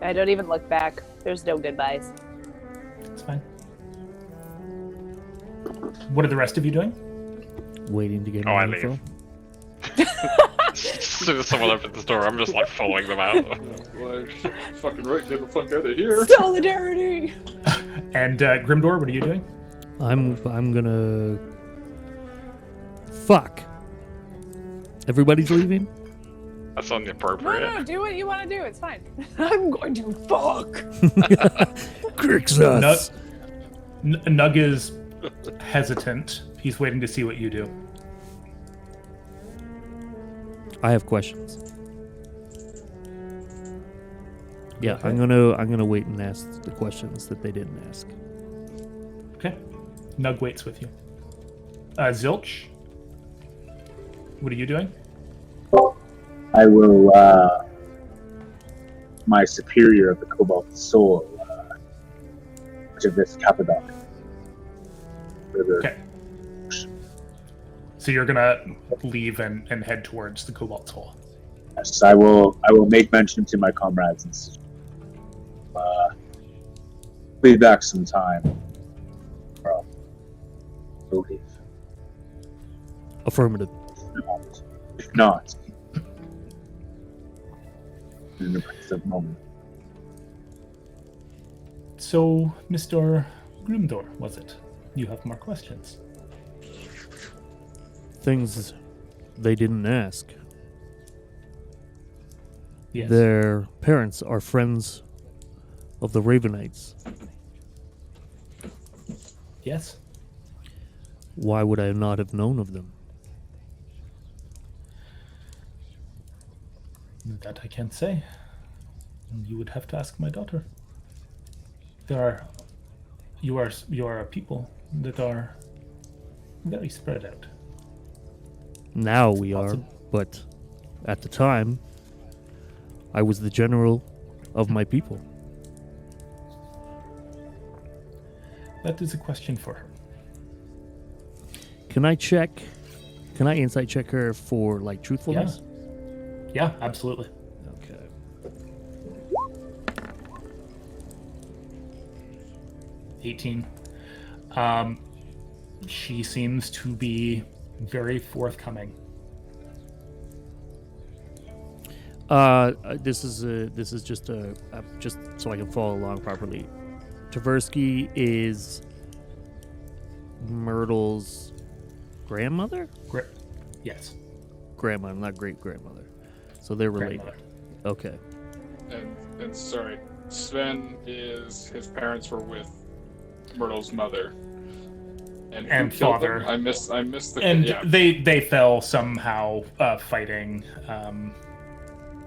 I don't even look back. There's no goodbyes. It's fine. What are the rest of you doing? Waiting to get Oh, I more info. leave. As soon as someone opens the door, I'm just like following them out. Well, fucking right, get the fuck out of here. Solidarity! And Grimdor, what are you doing? I'm gonna. Fuck. Everybody's leaving? That's No, inappropriate. do what you want to do. It's fine. I'm going to fuck. Crixus. Nug is hesitant. He's waiting to see what you do. I have questions. Yeah, Okay. I'm gonna wait and ask the questions that they didn't ask. Okay. Nug waits with you. Zilch, what are you doing? I will, my superior of the Cobalt Soul, to this Capadoc. Okay. So you're gonna leave and head towards the Cobalt Soul. Yes, I will make mention to my comrades and leave back some time. We'll leave. Affirmative. If not, in the present moment. So, Mr. Grimdor, was it? You have more questions. Things they didn't ask. Yes. Their parents are friends of the Ravenites. Yes. Why would I not have known of them? That I can't say. You would have to ask my daughter. You are a people that are very spread out. Now we Lots are, of- but at the time, I was the general of my people. That is a question for her. Can I insight check her for like truthfulness? Yeah, absolutely. Okay. $18. She seems to be very forthcoming. This is just just so I can follow along properly. Tversky is Myrtle's grandmother? Yes, Grandma, not great grandmother. So they're related. grandmother. Okay. And sorry, Sven is his parents were with Myrtle's mother. And, who And killed father. them? I missed the And yeah. they fell somehow fighting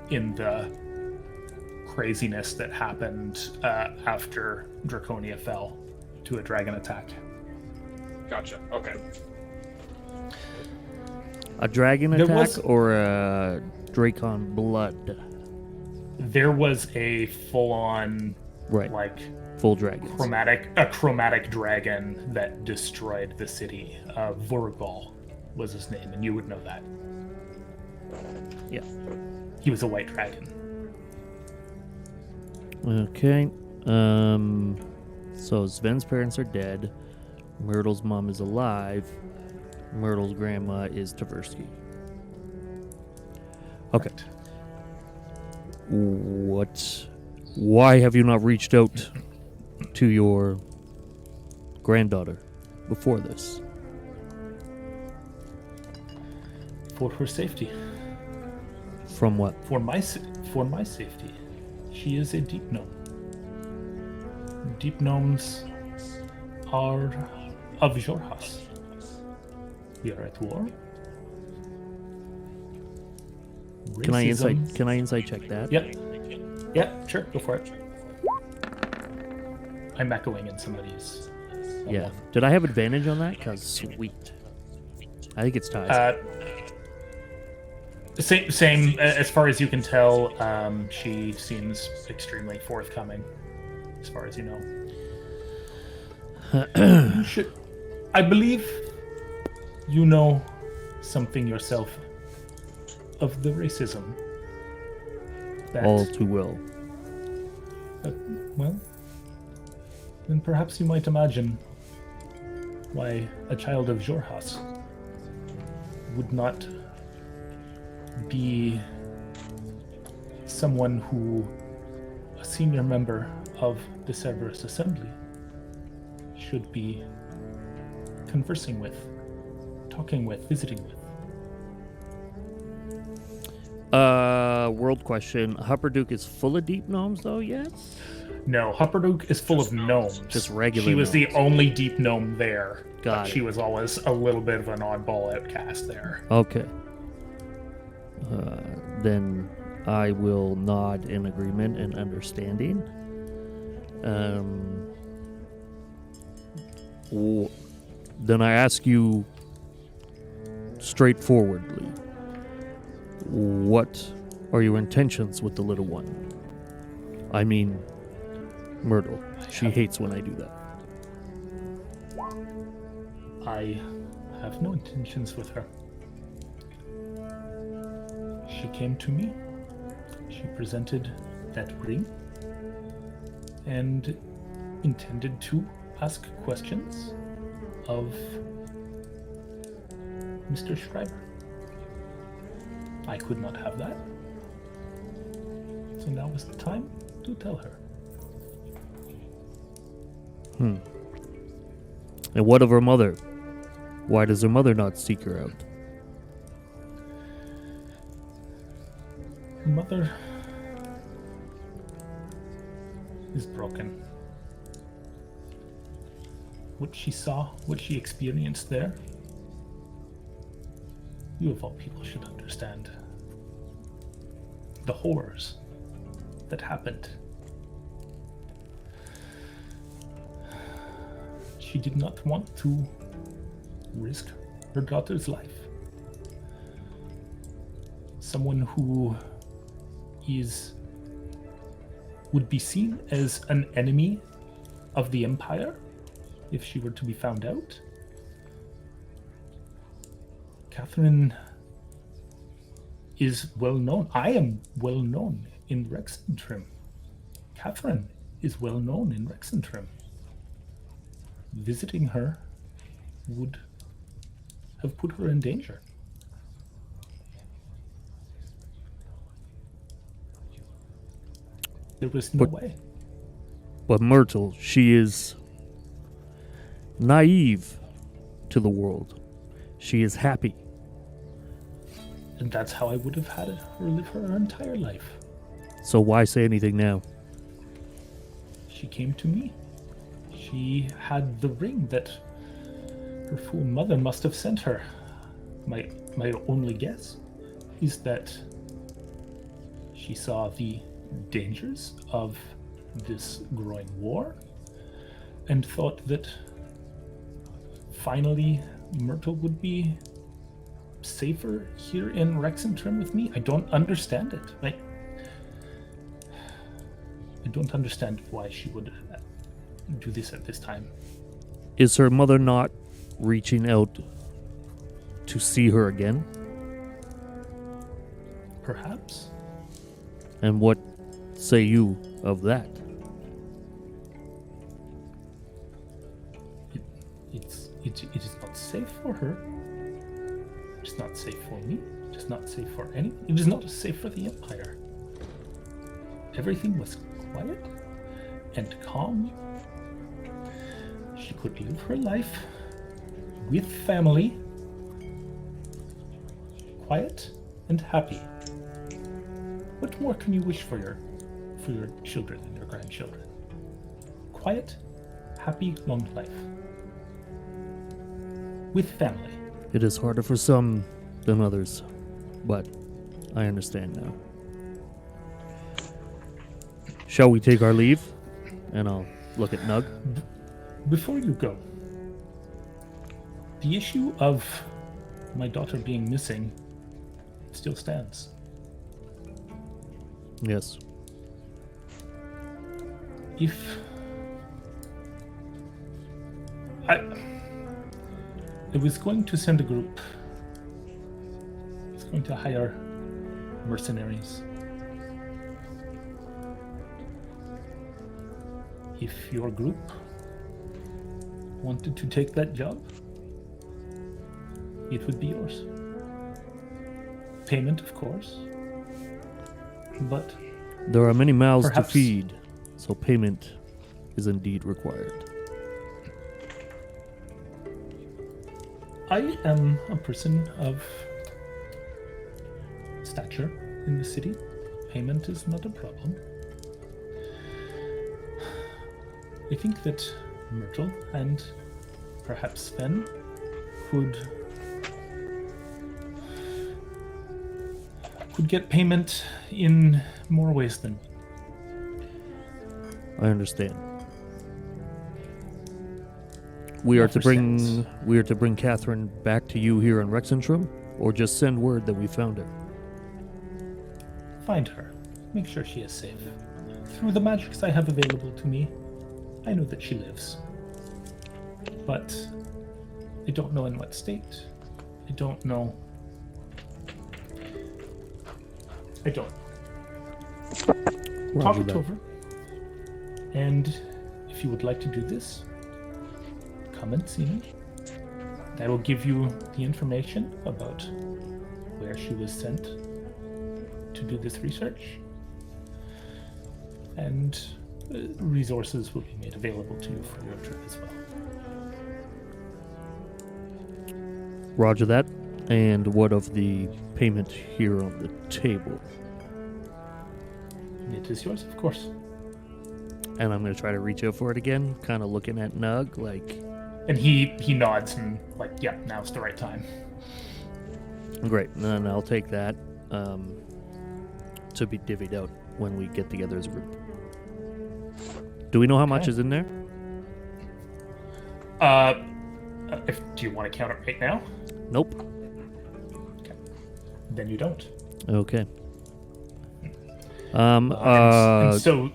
in the craziness that happened after Draconia fell to a dragon attack. Gotcha. Okay. A dragon There attack was- or a Dracon blood? There was a full-on Right. like Full dragons. chromatic dragon that destroyed the city. Vorgal was his name, and you would know that. Yeah. He was a white dragon. Okay. So Sven's parents are dead. Myrtle's mom is alive. Myrtle's grandma is Tversky. Okay. Why have you not reached out to your granddaughter? before this? For her safety. From what? For my safety. She is a deep gnome. Deep gnomes are of Jorhas. We are at war. Can I Racism- insight check that? Yep. Yeah, sure. Go for it. I'm echoing in somebody's. Yeah. Did I have advantage on that? Cause sweet. I think it's ties. Same. As far as you can tell, she seems extremely forthcoming. As far as you know. I believe you know something yourself of the racism. That, All too well. well, then perhaps you might imagine why a child of Jorhas would not be someone who a senior member of the Cerberus Assembly should be conversing with, talking with, visiting with. World question. Hupperduke is full of deep gnomes, though, yes? No, Hupperduke is full of gnomes. Just regular She was the gnomes. only deep gnome there. Got but it. She was always a little bit of an oddball outcast there. Okay. Then I will nod in agreement and understanding. Then I ask you straightforwardly, what are your intentions with the little one? I mean, Myrtle. She hates when I do that. I have no intentions with her. She came to me. She presented that ring and intended to ask questions of Mr. Schreiber. I could not have that. So now is the time to tell her. And what of her mother? Why does her mother not seek her out? Her mother is broken. What she saw, what she experienced there, you of all people should understand the horrors that happened. She did not want to risk her daughter's life. Someone who would be seen as an enemy of the Empire if she were to be found out. Catherine is well known. I am well known in Rexentrim. Catherine is well known in Rexentrim. Visiting her would have put her in danger. There was no way. But Myrtle, she is naive to the world. She is happy. And that's how I would have had her live her entire life. So why say anything now? She came to me. She had the ring that her fool mother must have sent her. My only guess is that she saw the dangers of this growing war and thought that finally Myrtle would be safer here in Rexentrim with me. I don't understand it. I don't understand why she would do this at this time. Is her mother not reaching out to see her again? Perhaps. And what say you of that? It is not safe for her. It's not safe for me. It is not safe for anyone. It is not safe for the Empire. Everything was quiet and calm. She could live her life with family, quiet and happy. What more can you wish for your children and your grandchildren? Quiet, happy, long life. With family. It is harder for some than others, but I understand now. Shall we take our leave? And I'll look at Nug. Before you go, the issue of my daughter being missing still stands. Yes. If I was going to send a group, I was going to hire mercenaries. If your group wanted to take that job, it would be yours. Payment, of course, but There are many mouths perhaps to feed, so payment is indeed required. I am a person of stature in the city. Payment is not a problem. I think that Myrtle and perhaps Sven could get payment in more ways than I understand. We are to bring Catherine back to you here in Rexentrum, or just send word that we found her. find her. Make sure she is safe. Through the magics I have available to me, I know that she lives. But I don't know in what state. I don't know. I don't. Talk it over. And if you would like to do this, come and see me. I will give you the information about where she was sent to do this research. And resources will be made available to you for your trip as well. Roger that. And what of the payment here on the table? It is yours, of course. And I'm going to try to reach out for it again, kind of looking at Nug, like... And he nods and like, yeah, now's the right time. Great. And I'll take that to be divvied out when we get together as a group. Do we know how much is in there? Do you want to count it right now? Nope. Okay. Then you don't. Okay. And so,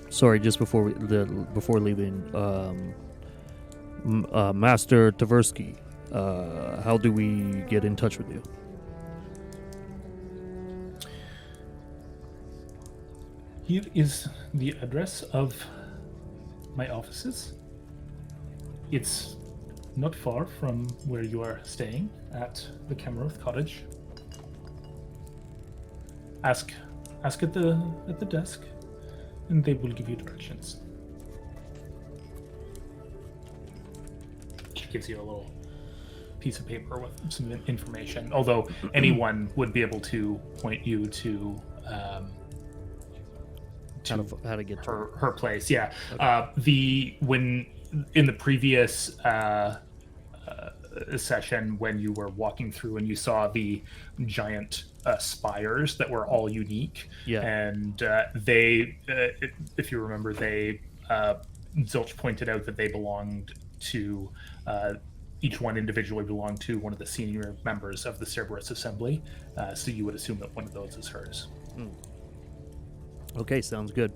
Sorry, just before leaving, Master Tversky, how do we get in touch with you? here is the address of my offices. It's not far from where you are staying at the Cameroth Cottage. Ask at the desk, and they will give you directions. She gives you a little piece of paper with some information, although anyone would be able to point you to how to get to her place. Yeah. Okay. When in the previous session, when you were walking through and you saw the giant spires that were all unique, and they, if you remember, they Zilch pointed out that they belonged to each one individually belonged to one of the senior members of the Cerberus Assembly, so you would assume that one of those is hers. Okay, sounds good.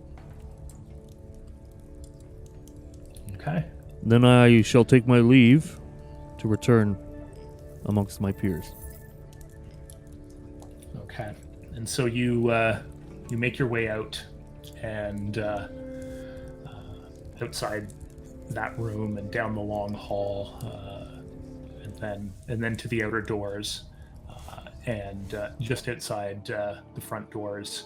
Okay. Then I shall take my leave to return amongst my peers. Okay. And so you make your way out, and outside that room and down the long hall, and then to the outer doors, and just outside the front doors,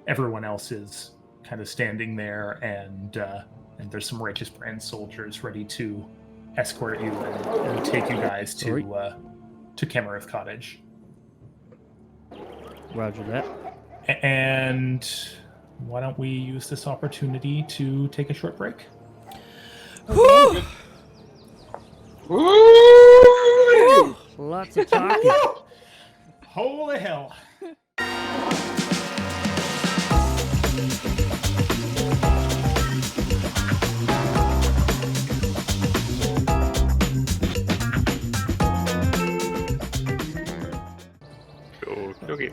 everyone else is kind of standing there, and there's some righteous brand soldiers ready to escort you and take you guys to Alright. to Kemerith Cottage. Roger that. And why don't we use this opportunity to take a short break? Whew! Woo! Lots of talking. Holy hell! Okay.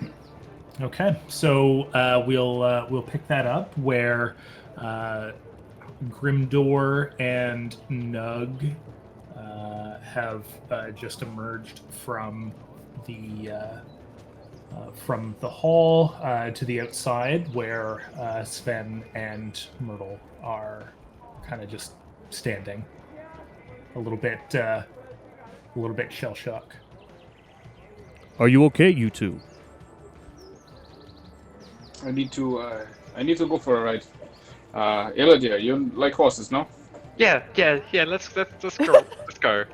Okay, so we'll pick that up where Grimdor and Nug have just emerged from the hall to the outside, where Sven and Myrtle are kind of just standing, a little bit shell shock. Are you okay, you two? I need to go for a ride. Elidyr, you like horses, no? Yeah. Let's go.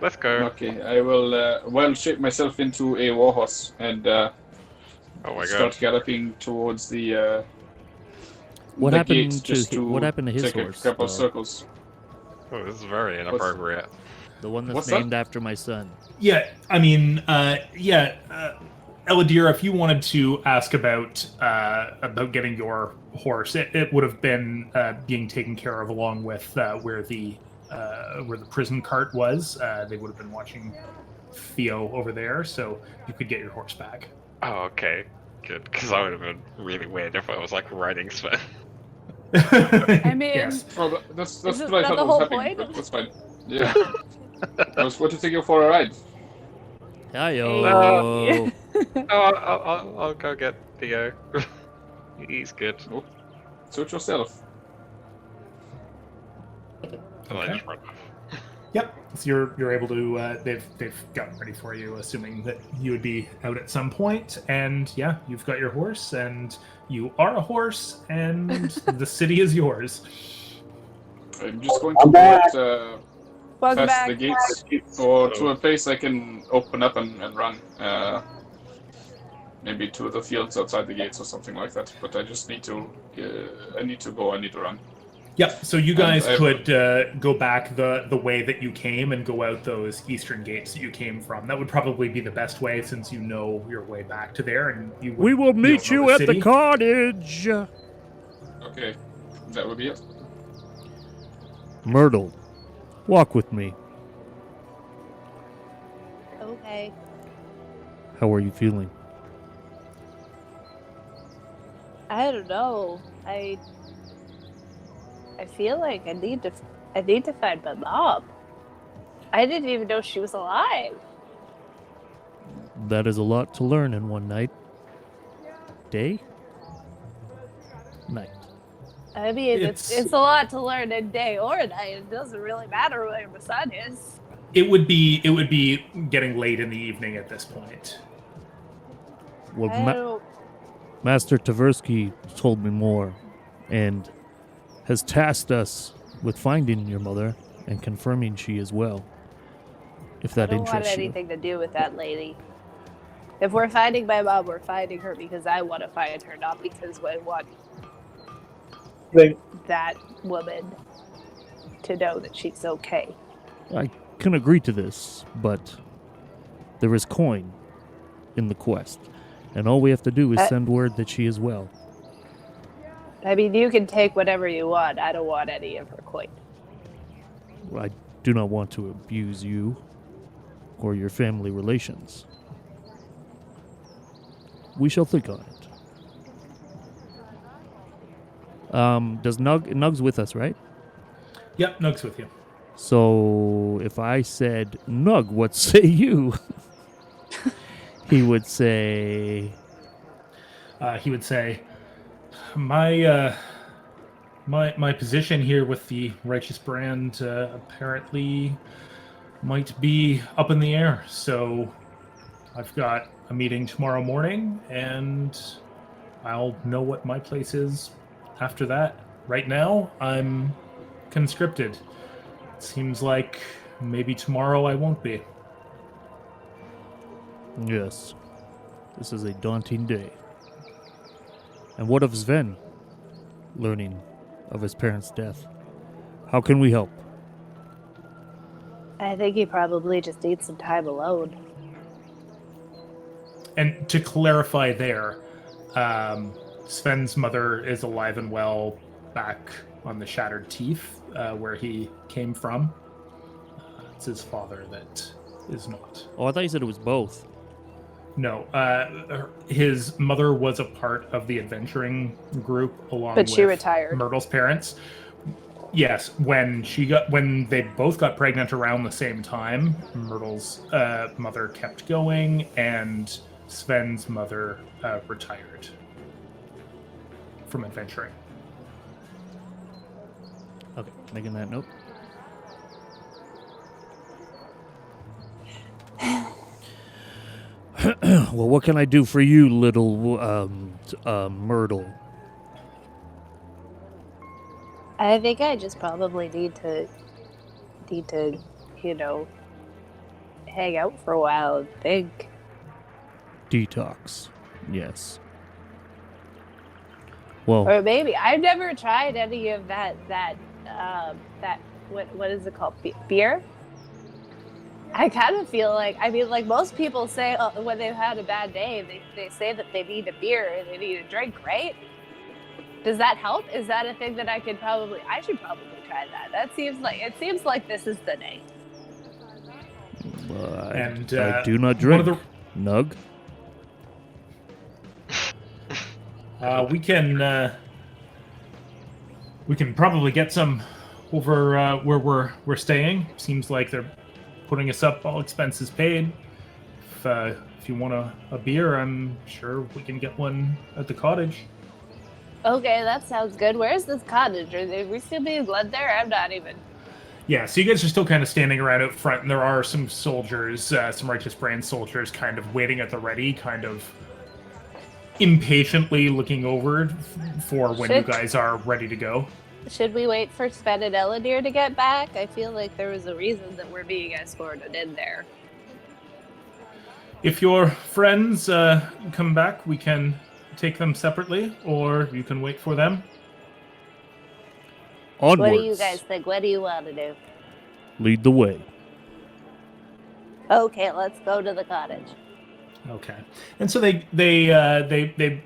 Let's go. Okay, I will shape myself into a warhorse and Oh my start god. galloping towards the What the happened gate to just what happened to his take horse? a couple of though? circles. Oh, this is very inappropriate. The one that's What's that? named after my son. Yeah, I mean, Elidyr, if you wanted to ask about getting your horse, it would have been being taken care of along with where the prison cart was. They would have been watching Theo over there, so you could get your horse back. Oh, okay. Good, because that would have been really weird if I was like riding Sven. I mean, yes. Oh, that's Isn't what I that thought the was whole happening. point? But that's fine. Yeah. I was going to take you for a ride. Hi-yo. Oh, I'll go get Theo. He's good. Suit yourself. And I Okay. just run off. Yep. So you're able to. They've gotten ready for you, assuming that you would be out at some point. And yeah, you've got your horse, and you are a horse, and the city is yours. I'm just going I'm to back. get welcome past back. the gates or to a place I can open up and run. Maybe to the fields outside the gates or something like that. But I just need to. I need to go. I need to run. Yep. So you guys And could go back the way that you came and go out those eastern gates that you came from. That would probably be the best way, since you know your way back to there, and you. We will meet don't know you at the city. cottage. Okay, that would be it. Myrtle, walk with me. Okay. How are you feeling? I don't know. I feel like I need to find my mom. I didn't even know she was alive. That is a lot to learn in one night. Day? Night. I mean, It's- it's a lot to learn in day or night. It doesn't really matter where the sun is. It would be getting late in the evening at this point. Well, I don't. Master Tversky told me more, and has tasked us with finding your mother and confirming she is well. If I that don't want interests you. anything to do with that lady. If we're finding my mom, we're finding her because I want to find her, not because I want Think that woman to know that she's okay. I can agree to this, but there is coin in the quest, and all we have to do is send word that she is well. I mean, you can take whatever you want. I don't want any of her coin. I do not want to abuse you or your family relations. We shall think on it. Does Nug's with us, right? Yep, Nug's with you. So if I said, Nug, what say you? He would say, my position here with the Righteous Brand apparently might be up in the air. So I've got a meeting tomorrow morning, and I'll know what my place is after that. Right now, I'm conscripted. It seems like maybe tomorrow I won't be. Yes. This is a daunting day. And what of Sven learning of his parents' death? How can we help? I think he probably just needs some time alone. And to clarify there, Sven's mother is alive and well back on the Shattered Teeth, where he came from. It's his father that is not. Oh, I thought you said it was both. No, his mother was a part of the adventuring group along But with she retired. Myrtle's parents. Yes, when they both got pregnant around the same time, Myrtle's mother kept going, and Sven's mother retired from adventuring. Okay, making that note. Well, what can I do for you, little Myrtle? I think I just probably need to, you know, hang out for a while and think. Detox. Yes. Well, Or maybe I've never tried any of that what is it called? Beer? I kind of feel like, I mean, like most people say when they've had a bad day, they say that they need a beer and they need a drink, right? Does that help? Is that a thing that I should probably try that? It seems like this is the day. And I do not drink. Nug? We can probably get some over where we're staying. Seems like they're putting us up, all expenses paid. If you want a beer, I'm sure we can get one at the cottage. Okay, that sounds good. Where's this cottage? Are we still being led there? I'm not even. Yeah, so you guys are still kind of standing around out front, and there are some soldiers, some Righteous Brand soldiers, kind of waiting at the ready, kind of impatiently looking over for when you guys are ready to go. Should we wait for Sven and Elidyr to get back? I feel like there was a reason that we're being escorted in there. If your friends come back, we can take them separately, or you can wait for them. Onwards. What do you guys think? What do you want to do? Lead the way. Okay, let's go to the cottage. Okay, and so they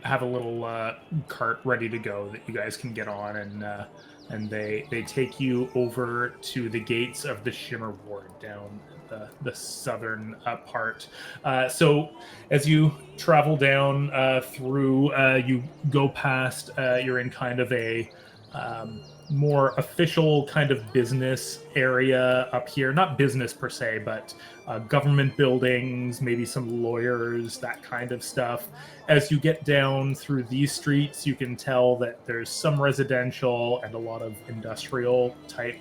have a little cart ready to go that you guys can get on, and they take you over to the gates of the Shimmer Ward down the southern part. So as you travel down through, you go past. You're in kind of a more official kind of business area up here. Not business per se, but government buildings, maybe some lawyers, that kind of stuff. As you get down through these streets, you can tell that there's some residential and a lot of industrial type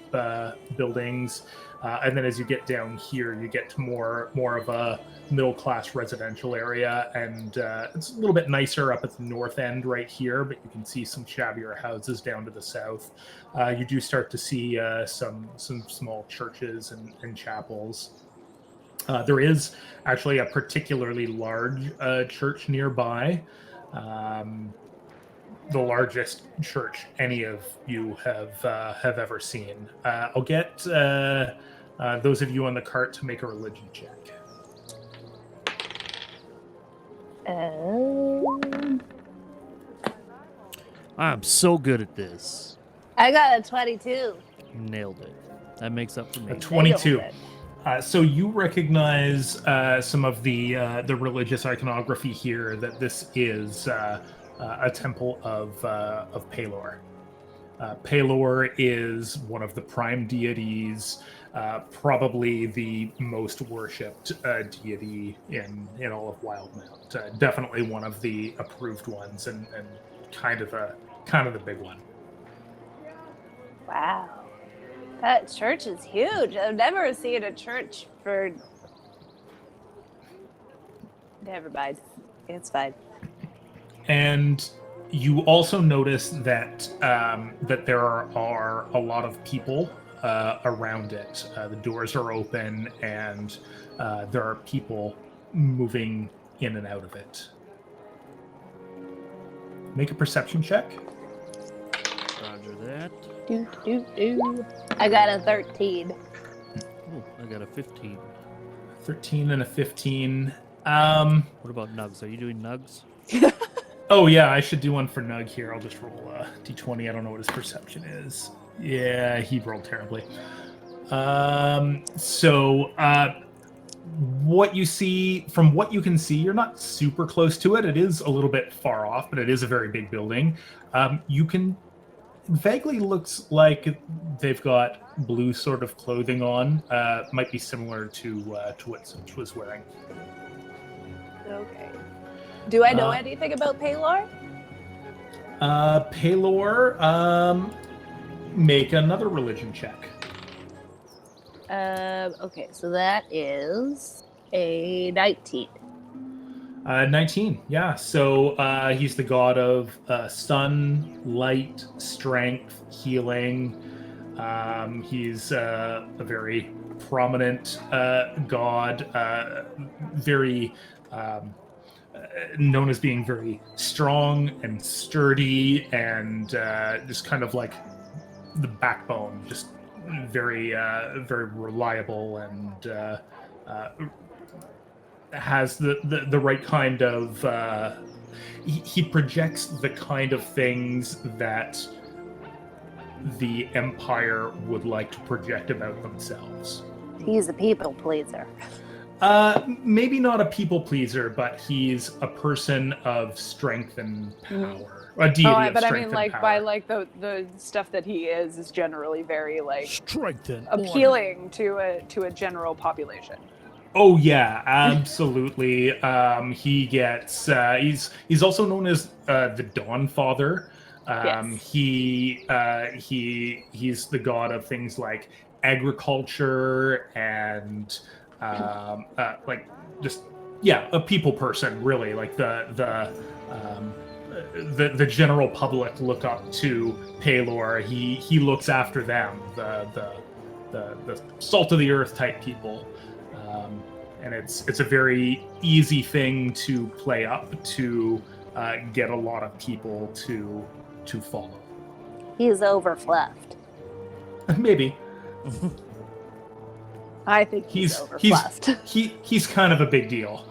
buildings. And then as you get down here, you get to more of a middle-class residential area, and it's a little bit nicer up at the north end right here, but you can see some shabbier houses down to the south. You do start to see some small churches and chapels. There is actually a particularly large church nearby. The largest church any of you have ever seen. I'll get those of you on the cart to make a religion check. I'm so good at this. I got a 22. Nailed it. That makes up for me. A 22. So you recognize some of the religious iconography here, that this is a temple of Palor. Palor is one of the prime deities, probably the most worshipped deity in all of Wildemount. Definitely one of the approved ones, and kind of the big one. Wow. That church is huge. I've never seen a church for... Never mind. It's fine. And you also notice that that there are a lot of people around it. The doors are open, and there are people moving in and out of it. Make a perception check. Roger that. I got a 13. Oh, I got a 15. 13 and a 15. What about nugs? Are you doing nugs? Oh yeah, I should do one for Nug here. I'll just roll a d20. I don't know what his perception is. Yeah, he rolled terribly. What you see, from what you can see, you're not super close to it. It is a little bit far off, but it is a very big building. You can vaguely looks like they've got blue sort of clothing on. Might be similar to what Zilch was wearing. Okay. Do I know anything about Paylor? Paylor, make another religion check. Okay, so that is a 19. 19, yeah. So he's the god of sun, light, strength, healing. He's a very prominent god, very known as being very strong and sturdy, and just kind of like the backbone, just very very reliable, and has the right kind of he projects the kind of things that the Empire would like to project about themselves. He's a people pleaser. Maybe not a people pleaser, but he's a person of strength and power. A deity of but I strength mean, and like power. by like the stuff that he is generally very like Strength and appealing to a general population. Oh yeah, absolutely. He gets. He's also known as the Dawn Father. Yes. He's the god of things like agriculture and like just a people person, really. Like the general public look up to Paylor. He looks after them, the salt of the earth type people. And it's a very easy thing to play up to get a lot of people to follow. He's overfluffed. Maybe. I think he's overfluffed. He's kind of a big deal.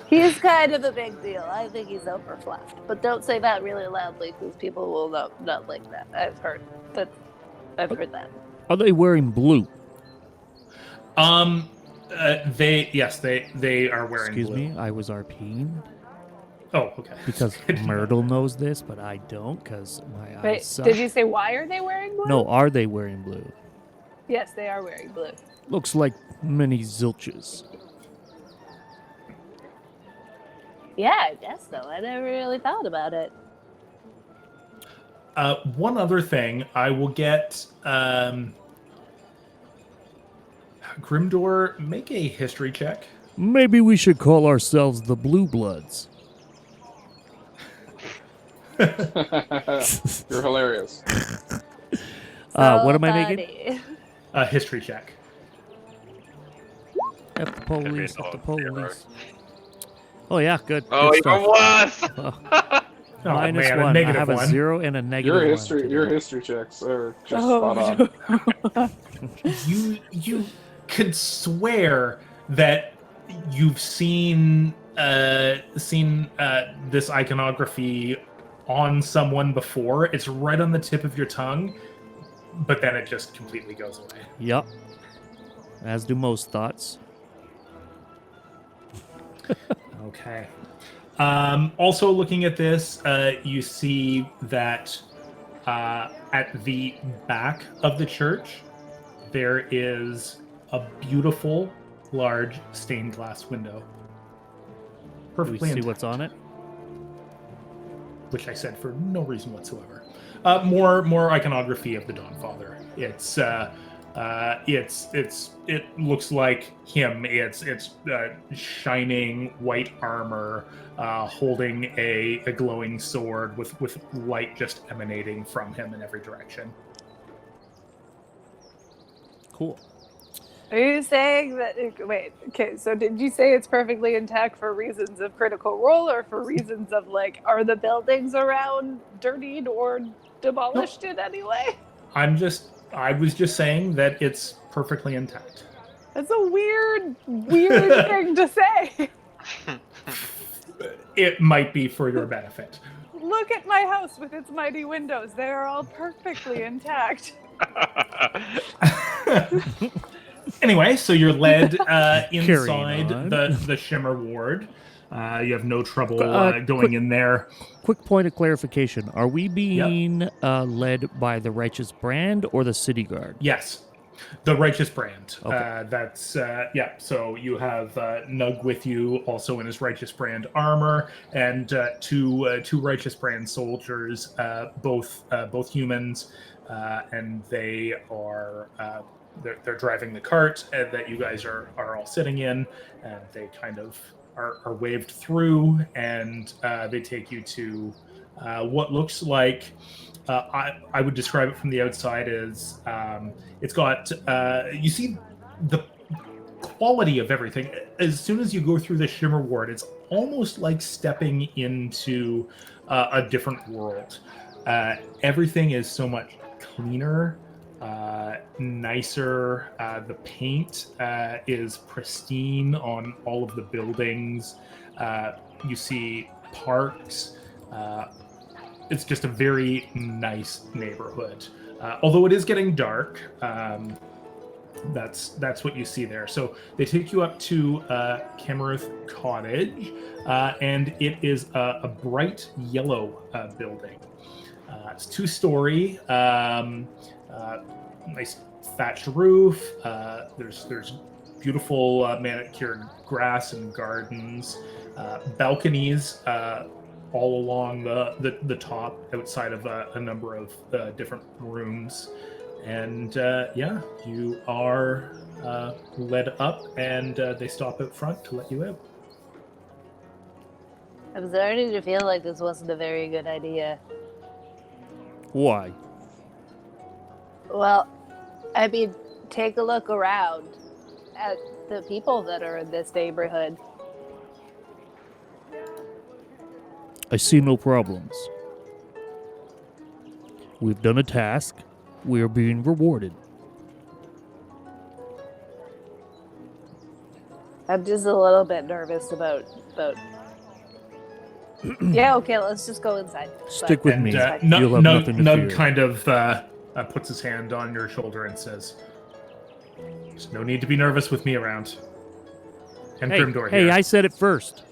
He's kind of a big deal. I think he's overfluffed. But don't say that really loudly, because people will not like that. I've heard that. Are they wearing blue? They are wearing Excuse blue. me, I was RPing. Oh, okay. Because Myrtle knows this, but I don't, because my eyes Wait, suck. did you say why are they wearing blue? No, are they wearing blue? Yes, they are wearing blue. Looks like many zilches. Yeah, I guess so. I never really thought about it. One other thing, I will get Grimdor, make a history check. Maybe we should call ourselves the Blue Bloods. You're hilarious. What am I making? A history check. F the police, F the police. Oh yeah, good. Oh, good even stuff. worse! Oh, Minus man, a one. I negative have a one. 0 and a negative Your 1. history checks are just spot on. You could swear that you've seen this iconography on someone before. It's right on the tip of your tongue, but then it just completely goes away. Yep. As do most thoughts. Okay. Also looking at this, you see that at the back of the church, there is a beautiful, large stained glass window. Do we Perfectly see intact, what's on it? which I said for no reason whatsoever. More iconography of the Dawn Father. It looks like him. It's shining white armor, holding a glowing sword with light just emanating from him in every direction. Cool. Are you saying that? Wait, okay. So did you say it's perfectly intact for reasons of Critical Role, or for reasons of like, are the buildings around dirtied or demolished in any way? I was just saying that it's perfectly intact. That's a weird thing to say. It might be for your benefit. Look at my house with its mighty windows. They are all perfectly intact. Anyway, so you're led inside on. the Shimmer Ward. You have no trouble going quick- in there. Quick point of clarification. Are we being led by the Righteous Brand or the City Guard? Yes, the Righteous Brand. Okay. That's yeah. So you have Nug with you, also in his Righteous Brand armor, and two Righteous Brand soldiers, both humans, and they are they're driving the cart that you guys are all sitting in, and they kind of are waved through, and they take you to what looks like. I would describe it from the outside as it's got you see the quality of everything. As soon as you go through the Shimmer Ward, it's almost like stepping into a different world. Everything is so much cleaner, nicer. The paint is pristine on all of the buildings. You see parks. It's just a very nice neighborhood. Although it is getting dark, that's what you see there. So they take you up to Camarith Cottage, and it is a bright yellow building. It's 2-story, nice thatched roof. There's beautiful manicured grass and gardens, balconies all along the top, outside of a number of different rooms. And yeah, you are led up, and they stop out front to let you out. I'm starting to feel like this wasn't a very good idea. Why? Well, I mean, take a look around at the people that are in this neighborhood. I see no problems. We've done a task. We are being rewarded. I'm just a little bit nervous about Yeah, okay, let's just go inside. Stick with And me. You'll have Nug nothing to fear. kind of puts his hand on your shoulder and says, "There's no need to be nervous with me around." And Grimdor Hey, here. I said it first.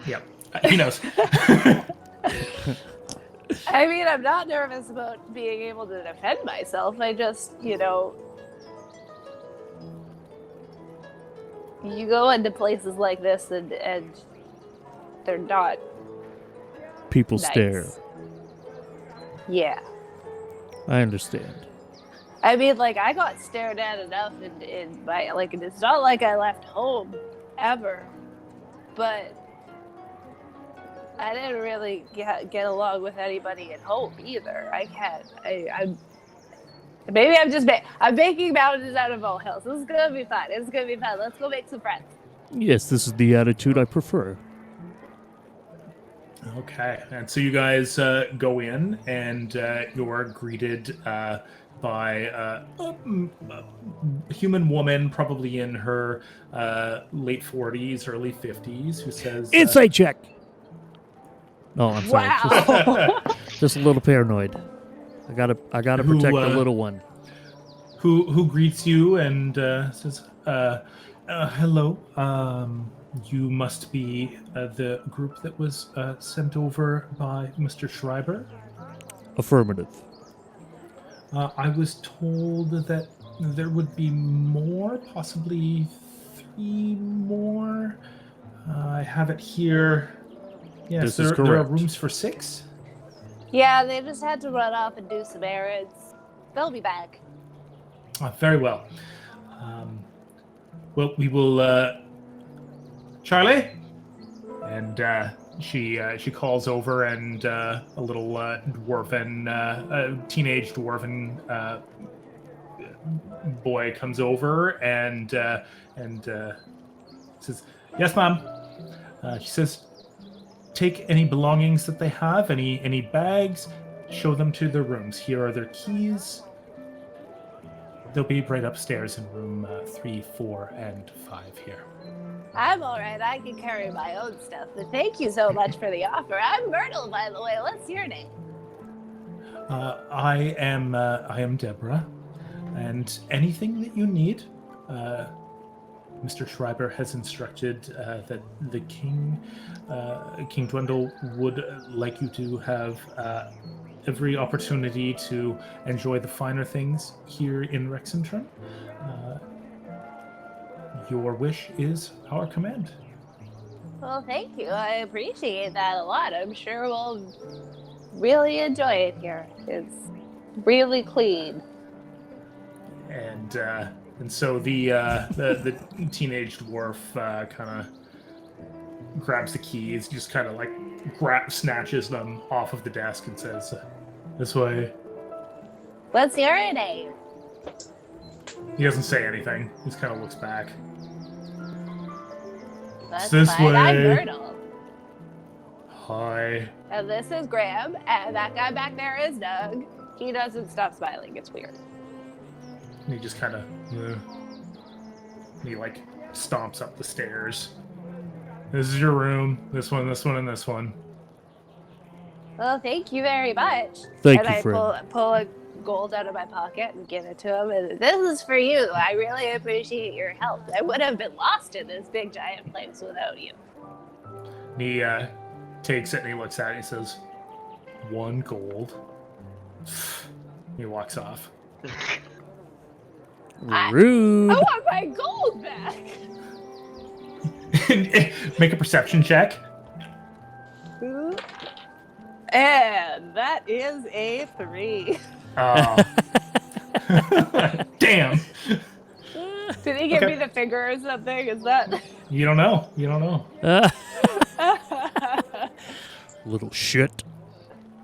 Yep, he knows. I mean, I'm not nervous about being able to defend myself. I just, you know, you go into places like this and they're not People nice. stare. Yeah. I understand. I mean, like, I got stared at enough in my, like, it's not like I left home ever, but I didn't really get along with anybody at home either. I can't. Maybe I'm making mountains out of molehills. This is gonna be fun. It's gonna be fun. Let's go make some friends. Yes, this is the attitude I prefer. Okay, and so you guys go in, and you're greeted by a human woman, probably in her late 40s, early 50s, who says, Insight check. No, I'm sorry. Wow. Just a little paranoid. I gotta Who, protect the little one. who greets you and says, "Hello. You must be the group that was sent over by Mr. Schreiber." Affirmative. I was told that there would be more, possibly 3 more. I have it here. Yes, This is there are correct. rooms for 6. Yeah, they just had to run off and do some errands. They'll be back. Very well. Well, we will. Charlie, and she calls over, and a little dwarven, teenage dwarven boy comes over and says, "Yes, ma'am." She says, "Take any belongings that they have, any bags, show them to their rooms. Here are their keys. They'll be right upstairs in room 3, 4, and 5 here." I'm all right. I can carry my own stuff. But thank you so much for the offer. I'm Myrtle, by the way. What's your name? I am Deborah, and anything that you need, Mr. Schreiber has instructed that the King Dwindle would like you to have every opportunity to enjoy the finer things here in Rexentrum. Your wish is our command. Well, thank you. I appreciate that a lot. I'm sure we'll really enjoy it here. It's really clean. And so the teenage dwarf kind of grabs the keys, just kind of like snatches them off of the desk and says, "This way." What's your name? He doesn't say anything. He just kind of looks back. That's this fine. I'm way. Myrtle. Hi. And this is Graham. And that guy back there is Doug. He doesn't stop smiling. It's weird. And he just kind of, he like stomps up the stairs. "This is your room. This one, and this one." Well, thank you very much. Thank and you, I friend. pull a gold out of my pocket and give it to him. And this is for you. I really appreciate your help. I would have been lost in this big giant place without you. And he takes it and he looks at it and he says, "1 gold." He walks off. Rude. I want my gold back. Make a perception check. And that is a 3. Oh. Damn. Did he give Okay. me the finger or something? Is that? You don't know. You don't know. Little shit.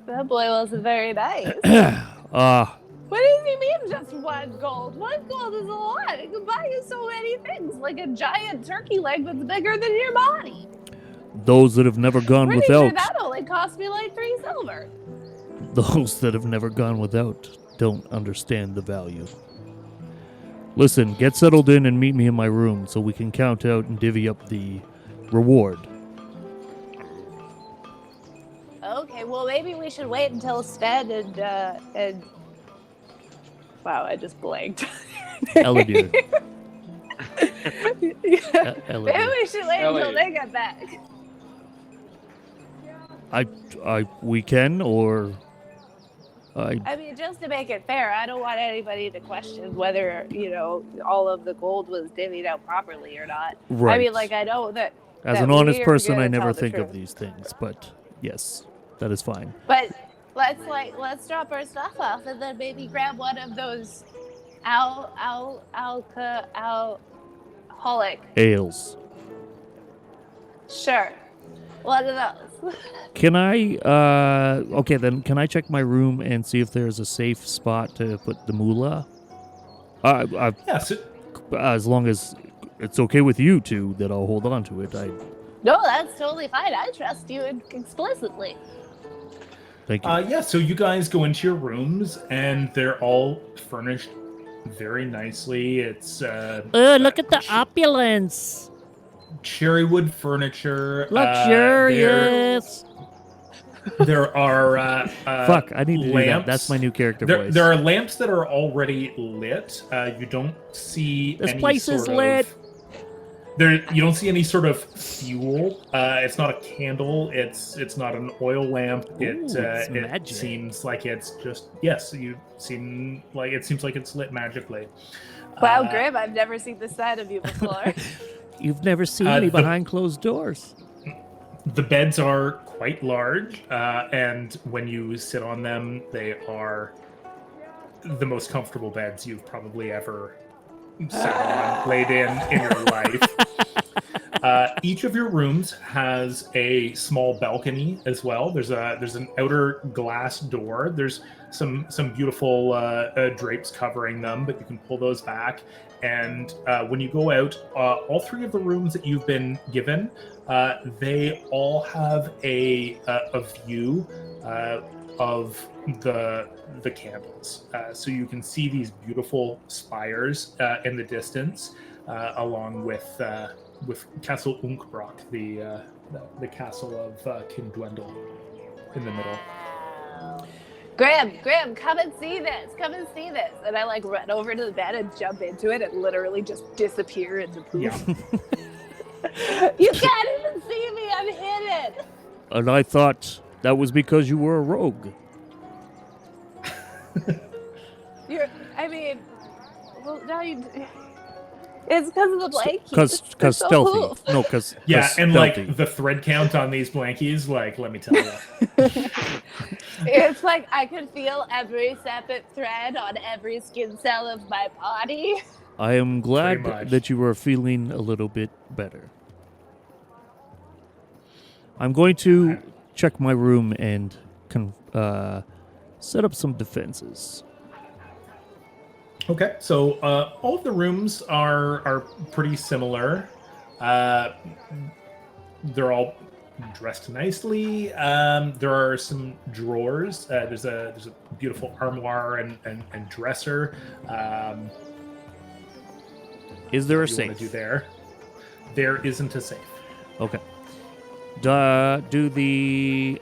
That boy wasn't very nice. Ah, What does he mean just 1 gold? 1 gold is a lot. It can buy you so many things, like a giant turkey leg that's bigger than your body. those that have never gone Pretty sure without. that only cost me like 3 silver. Those that have never gone without don't understand the value. Listen, get settled in and meet me in my room so we can count out and divvy up the reward. Okay, well maybe we should wait until Stead and wow, I just blanked. Elidyr. Maybe Elidyr. we should wait until Ellie. they get back. We can, or I mean, just to make it fair, I don't want anybody to question whether, all of the gold was divvied out properly or not. right. I mean, like, I know that. As that an honest we're person, gonna I never tell the think of truth. these things, but yes, that is fine. But let's drop our stuff off and then maybe grab one of those alcoholic. Ales. Sure. One of those. Can I, okay then, can I check my room and see if there's a safe spot to put the moolah? Yeah. So, As long as it's okay with you two, that I'll hold on to it. No, that's totally fine. I trust you explicitly. Thank you. yeah. So you guys go into your rooms and they're all furnished very nicely. It's Look at the opulence. cherry wood furniture. Luxurious. There are Fuck, I need to do that. lamps. That's my new character There, voice. there are lamps that are already lit. You don't see This any place is sort lit. Of, there, you don't see any sort of fuel. It's not a candle. It's not an oil lamp. Ooh, it's It magic. seems like it's just it seems like it's lit magically. Wow, Grim, I've never seen this side of you before. You've never seen me the- behind closed doors. The beds are quite large, and when you sit on them, they are the most comfortable beds you've probably ever sat on, laid in your life. Each of your rooms has a small balcony as well. There's an outer glass door. There's some beautiful drapes covering them, but you can pull those back. And when you go out, all 3 of the rooms that you've been given, they all have a view of the candles. So you can see these beautiful spires in the distance, along with Castle Unkbrock, the castle of King Dwendal in the middle. Graham, come and see this. Come and see this. And I like run over to the bed and jump into it and literally just disappear into poof. Yeah. You can't even see me. I'm hidden. And I thought that was because you were a rogue. Well, now you. It's because of the blankie. Because so stealthy. poof. No, because Yeah, and stealthy. like the thread count on these blankies, like, let me tell you. It's like I could feel every separate thread on every skin cell of my body. I am glad Pretty much. that you are feeling a little bit better. I'm going to check my room and set up some defenses. Okay, so all of the rooms are pretty similar. They're all dressed nicely. There are some drawers. There's a beautiful armoire and dresser. Is there a what you wanna safe? do there? There isn't a safe. Okay. Do the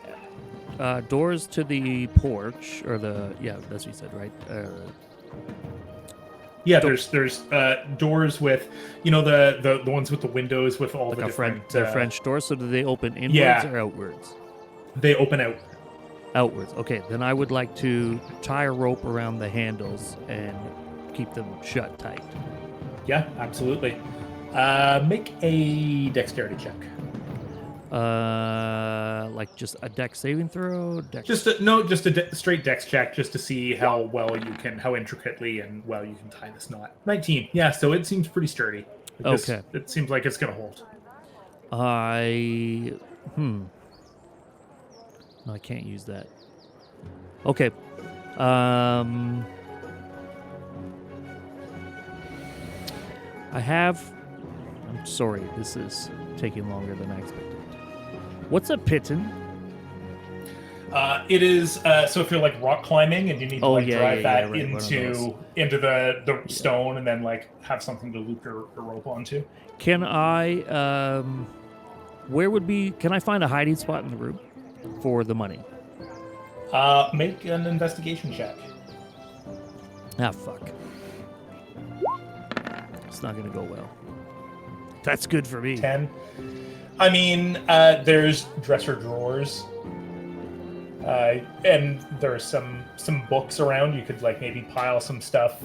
doors to the porch or that's what you said, right? Yeah, there's doors with, the ones with the windows with all Like the a different. They're French doors. So do they open inwards Yeah. or outwards? They open out. Outwards. Okay. Then I would like to tie a rope around the handles and keep them shut tight. Yeah, absolutely. Make a dexterity check. Like just a dex saving throw. Just a straight dex check, just to see how intricately and well you can tie this knot. 19. Yeah, so it seems pretty sturdy. Okay. It seems like it's gonna hold. No, I can't use that. Okay. I'm sorry, this is taking longer than I expected. What's a piton? It is so if you're like rock climbing and you need to drive that right, into the stone and then like have something to loop your rope onto. Can I can I find a hiding spot in the room for the money? Make an investigation check. Ah, fuck. It's not gonna go well. That's good for me. 10. I mean, there's dresser drawers, and there's some books around. You could like maybe pile some stuff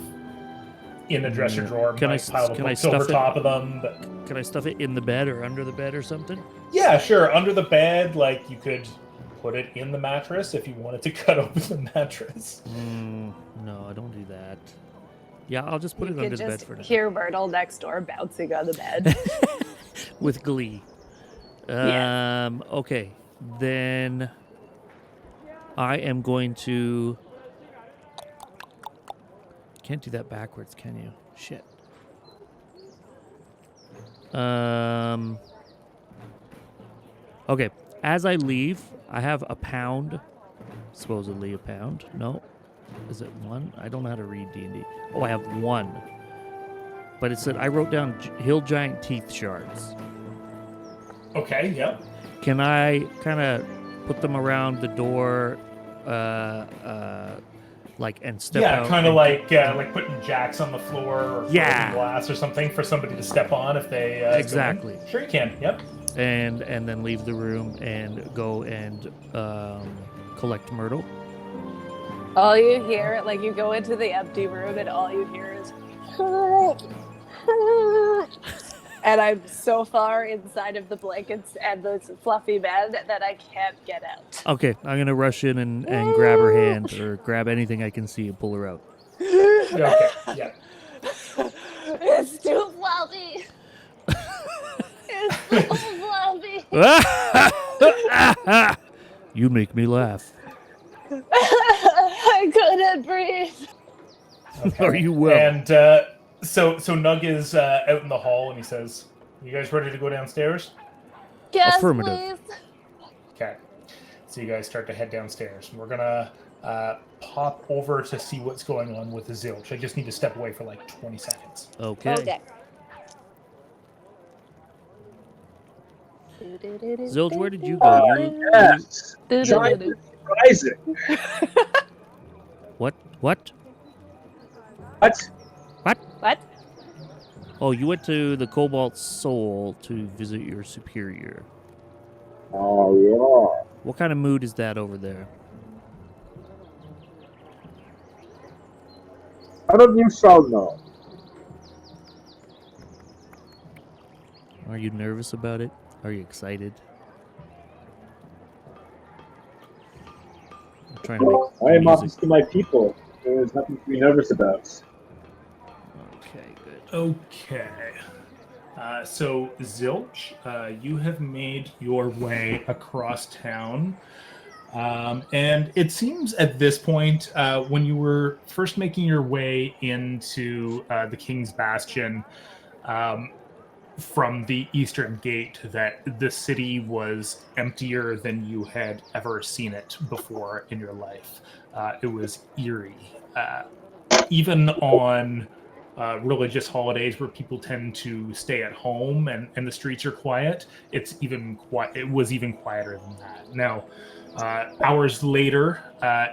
in the dresser drawer. Can I pile the books stuff over it? top of them? But Can I stuff it in the bed or under the bed or something? yeah, sure. Under the bed, like you could put it in the mattress if you wanted to cut open the mattress. No, I don't do that. Yeah, I'll just put it under the bed for now. Hear Myrtle next door bouncing on the bed. With glee. Yeah. Okay, then I am going to... Can't do that backwards, can you? Shit. Okay, as I leave, I have a pound. Supposedly a pound. No. Is it one? I don't know how to read D&D. Oh, I have one. But it said, I wrote down hill giant teeth shards. Okay, yep. Can I kind of put them around the door, and step out? Yeah, kind of like putting jacks on the floor or floating Yeah. glass or something for somebody to step on if they Exactly. go in. Sure, you can. Yep. And then leave the room and go and collect Myrtle. All you hear, like you go into the empty room and all you hear is and I'm so far inside of the blankets and the fluffy bed that I can't get out. Okay, I'm going to rush in and grab her hand or grab anything I can see and pull her out. Okay, yeah. It's too fluffy. It's so fluffy. You make me laugh. I couldn't breathe. Okay. Are you well? And so Nug is out in the hall, and he says, "You guys ready to go downstairs?" Yes, Affirmative. please. Okay. So you guys start to head downstairs. We're gonna pop over to see what's going on with the Zilch. I just need to step away for like 20 seconds. Okay. Okay. Zilch, where did you go? Yes. Giant surprising. What? What? What? Oh, you went to the Cobalt Soul to visit your superior. Oh yeah. What kind of mood is that over there? How do you so know? Are you nervous about it? Are you excited? I'm trying to make I am music. honest to my people. There's nothing to be nervous about. Okay, good. Okay. So Zilch, you have made your way across town. And it seems at this point, when you were first making your way into the King's Bastion from the Eastern Gate, that the city was emptier than you had ever seen it before in your life. It was eerie. Even on religious holidays where people tend to stay at home and the streets are quiet, it was even quieter than that. Now, hours later,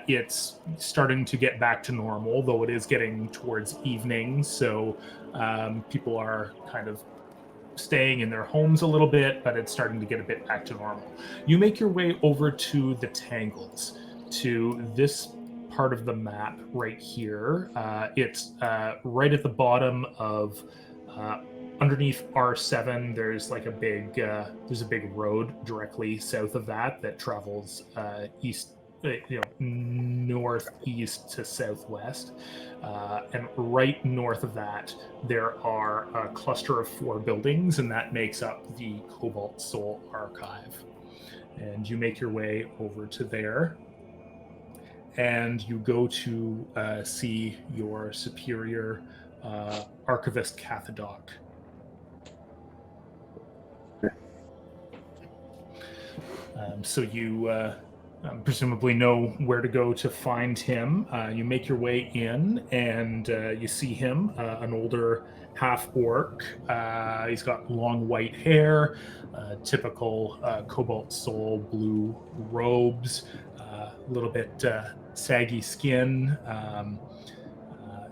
it's starting to get back to normal, though it is getting towards evening, so people are kind of staying in their homes a little bit, but it's starting to get a bit back to normal. You make your way over to the Tangles, to this part of the map right here. It's right at the bottom of underneath R7. There's like a big road directly south of that travels east, northeast to southwest, and right north of that there are a cluster of 4 buildings, and that makes up the Cobalt Soul Archive. And you make your way over to there, and you go to see your superior, Archivist Cathodoc. So you presumably know where to go to find him. You make your way in, and you see him, an older half-orc. He's got long white hair, typical Cobalt Soul blue robes, a little bit saggy skin,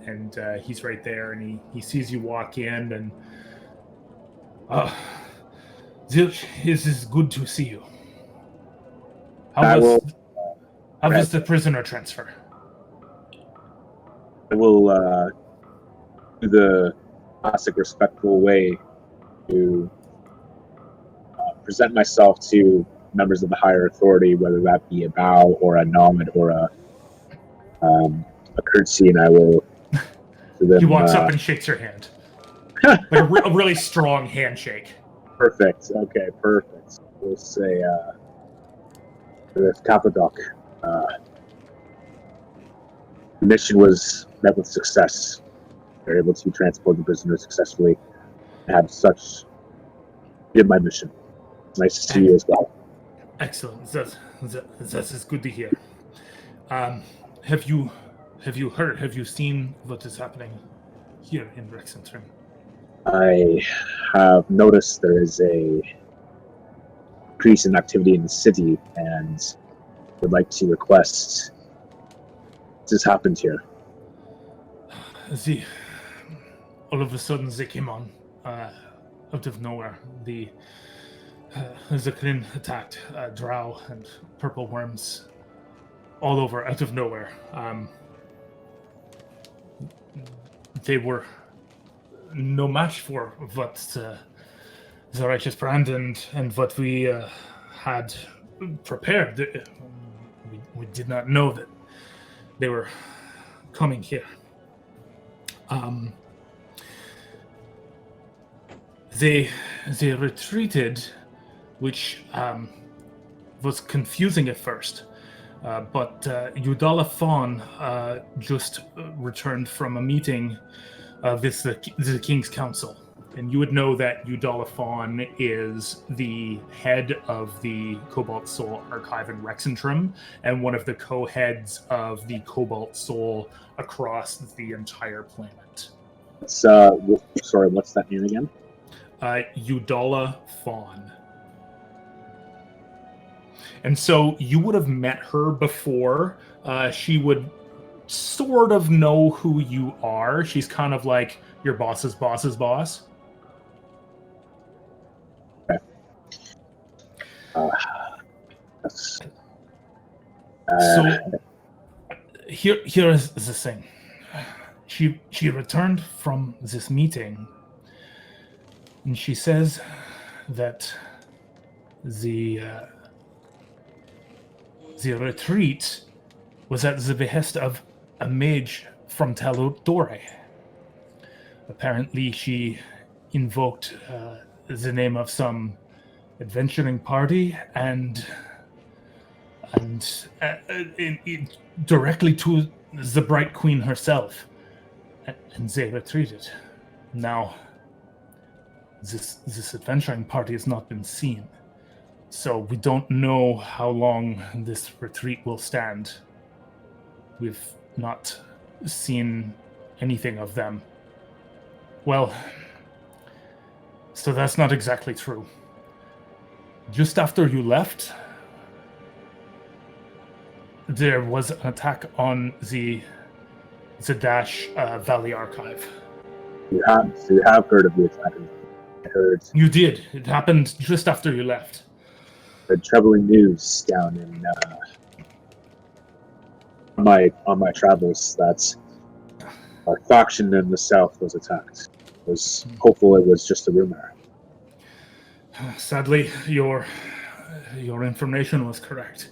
and he's right there, and he sees you walk in, and Zilch, it is good to see you. How was the prisoner transfer? I will do the classic respectful way to present myself to members of the higher authority, whether that be a bow or a nod or a courtesy, and I will. He walks up and shakes your hand, like a really strong handshake. Perfect. Okay, perfect. We'll say, Cathodoc, the mission was met with success. We were able to transport the prisoner successfully. Did my mission. Nice to see you as well. Excellent. That is good to hear. Have you heard? Have you seen what is happening here in Rexentrum? I have noticed there is a increase in activity in the city, and would like to request what has happened here. All of a sudden they came on out of nowhere. The Kryn attacked drow and purple worms all over out of nowhere. They were no match for what the righteous brand and what we had prepared. We did not know that they were coming here. They retreated, which was confusing at first. But Udala Fawn just returned from a meeting with the King's Council. And you would know that Udala Fawn is the head of the Cobalt Soul Archive in Rexentrum and one of the co-heads of the Cobalt Soul across the entire planet. Sorry, what's that name again? Udala Fawn. And so you would have met her before. She would sort of know who you are. She's kind of like your boss's boss's boss. Okay. So here is the thing. She returned from this meeting, and she says that the retreat was at the behest of a mage from Talodore. Apparently, she invoked the name of some adventuring party and directly to the Bright Queen herself, and they retreated. Now, this adventuring party has not been seen, so we don't know how long this retreat will stand. We've not seen anything of them. Well, so that's not exactly true. Just after you left, there was an attack on the Dash Valley Archive. You have heard of the attack. I heard. You did. It happened just after you left. The troubling news down in on my travels that our faction in the south was attacked. I was hopeful it was just a rumor. Sadly, your information was correct.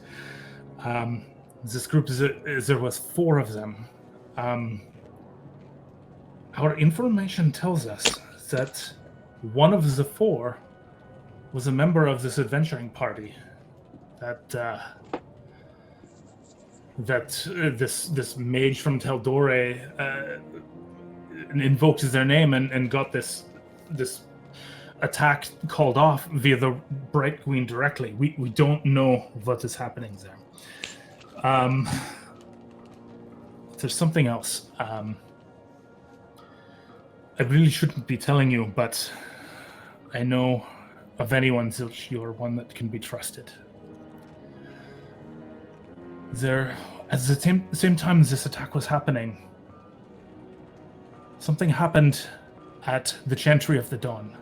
This group there was 4 of them. Our information tells us that one of the 4 was a member of this adventuring party. This mage from Tal'Dorei invoked their name and got this attack called off via the Bright Queen directly. We don't know what is happening there. There's something else. I really shouldn't be telling you, but I know of anyone, Zilch, you're one that can be trusted. There, at the same time this attack was happening, something happened at the Chantry of the Dawn.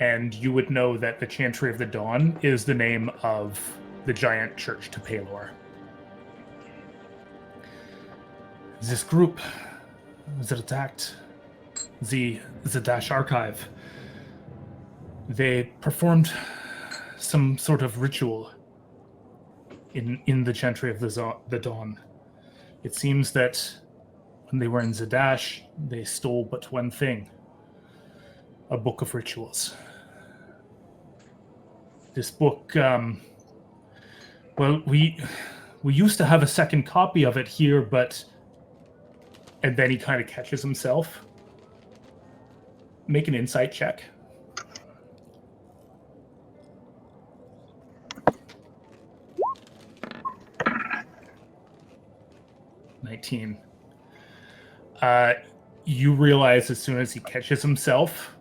And you would know that the Chantry of the Dawn is the name of the giant church to Palor. This group that attacked the Dash Archive, they performed some sort of ritual in the Chantry of the Dawn. It seems that when they were in Zadash, they stole but one thing: a book of rituals. This book, well, we used to have a second copy of it here, but... And then he kind of catches himself. Make an insight check. $19. You realize as soon as he catches himself,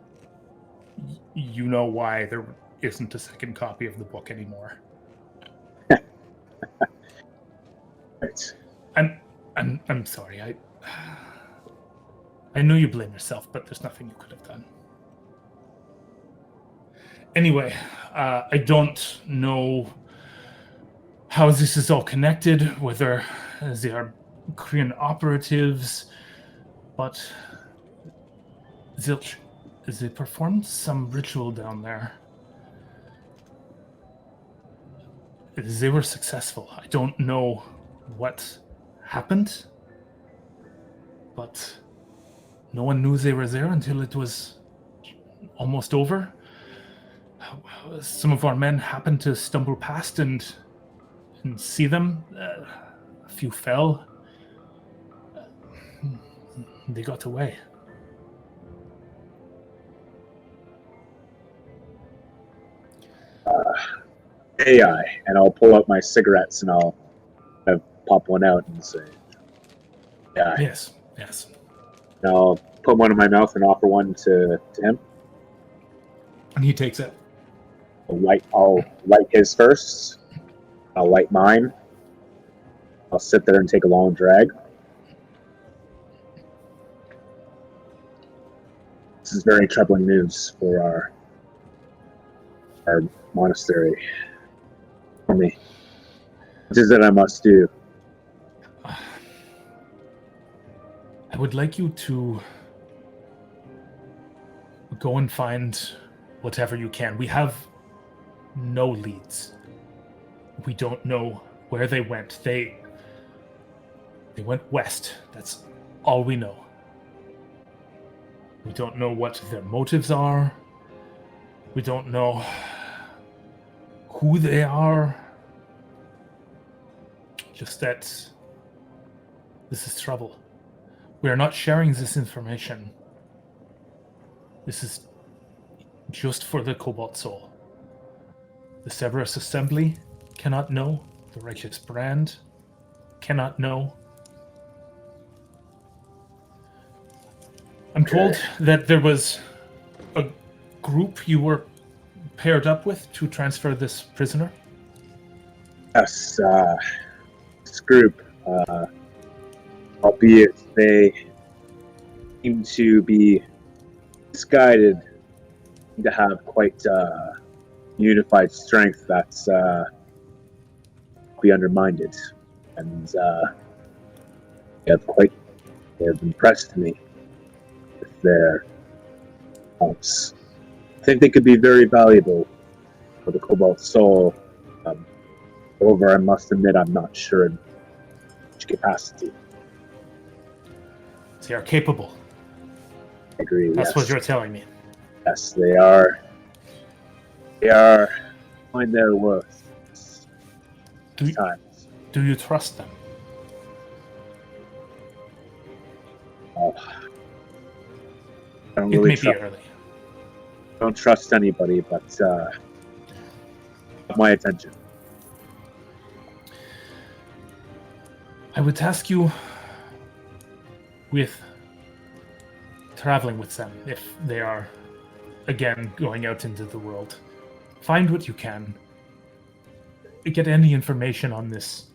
you know why there isn't a second copy of the book anymore. Right. I'm sorry. I know you blame yourself, but there's nothing you could have done. Anyway, I don't know how this is all connected, whether they are Korean operatives, but Zilch, they performed some ritual down there. They were successful. I don't know what happened, but no one knew they were there until it was almost over. Some of our men happened to stumble past and didn't see them. A few fell. They got away. AI, and I'll pull out my cigarettes and I'll pop one out and say, "Yeah." Yes. And I'll put one in my mouth and offer one to him. And he takes it. I'll light his first. I'll light mine. I'll sit there and take a long drag. This is very troubling news for our monastery. For me, what is it I must do? I would like you to go and find whatever you can. We have no leads. We don't know where they went. They went west. That's all we know. We don't know what their motives are. We don't know who they are. Just that this is trouble. We are not sharing this information. This is just for the Cobalt Soul. The Severus Assembly cannot know. The Righteous Brand cannot know. I'm told that there was a group you were paired up with to transfer this prisoner. Yes, this group, albeit they seem to be misguided, to have quite unified strength that's be undermined, and they have impressed me with their helps. I think they could be very valuable for the Cobalt Soul. However, I must admit I'm not sure in which capacity. They are capable. I agree. That's yes. what you're telling me. Yes, they are. They are find their worth. Times. Do you trust them? Oh, I don't It really may be early. don't trust anybody, but my attention. I would task you with traveling with them if they are again going out into the world. Find what you can. Get any information on this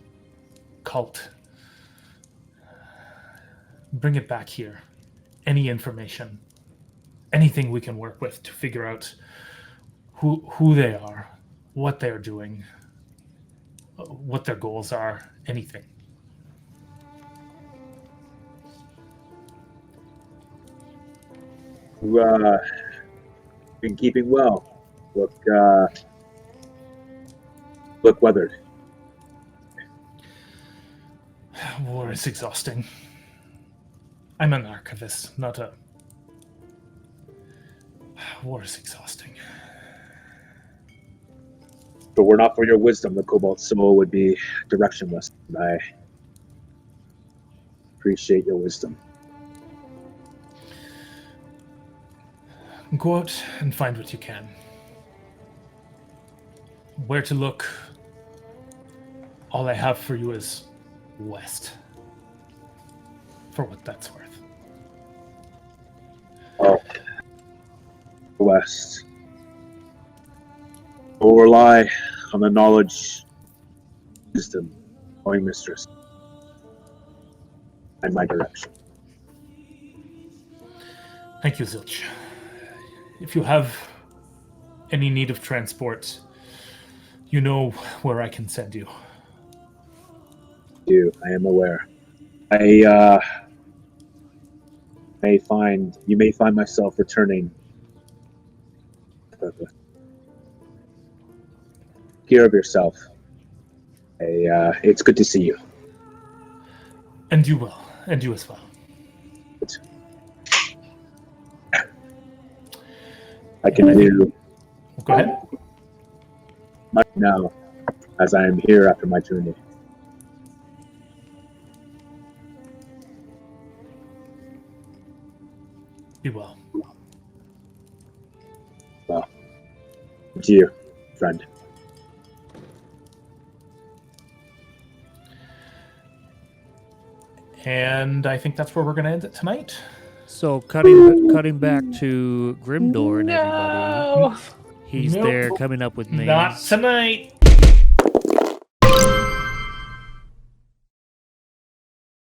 cult. Bring it back here. Any information. Anything we can work with to figure out who they are, what they're doing, what their goals are, anything. Been keeping well. Look weathered. War is exhausting. I'm an archivist, not a... War is exhausting. If it were not for your wisdom, the Cobalt Soul would be directionless. I appreciate your wisdom. Go out and find what you can. Where to look? All I have for you is west. For what that's worth. Oh, west. We'll rely on the knowledge, wisdom, of my mistress, and my direction. Thank you, Zilch. If you have any need of transport, you know where I can send you. I am aware. You may find myself returning. Care of yourself. It's good to see you. And you will. And you as well. I can do Go ahead. now. as I am here after my journey. Be well. Well, to you, friend. And I think that's where we're going to end it tonight. So cutting back to Grimdor and everybody. No. He's Nope. there coming up with names. Not tonight.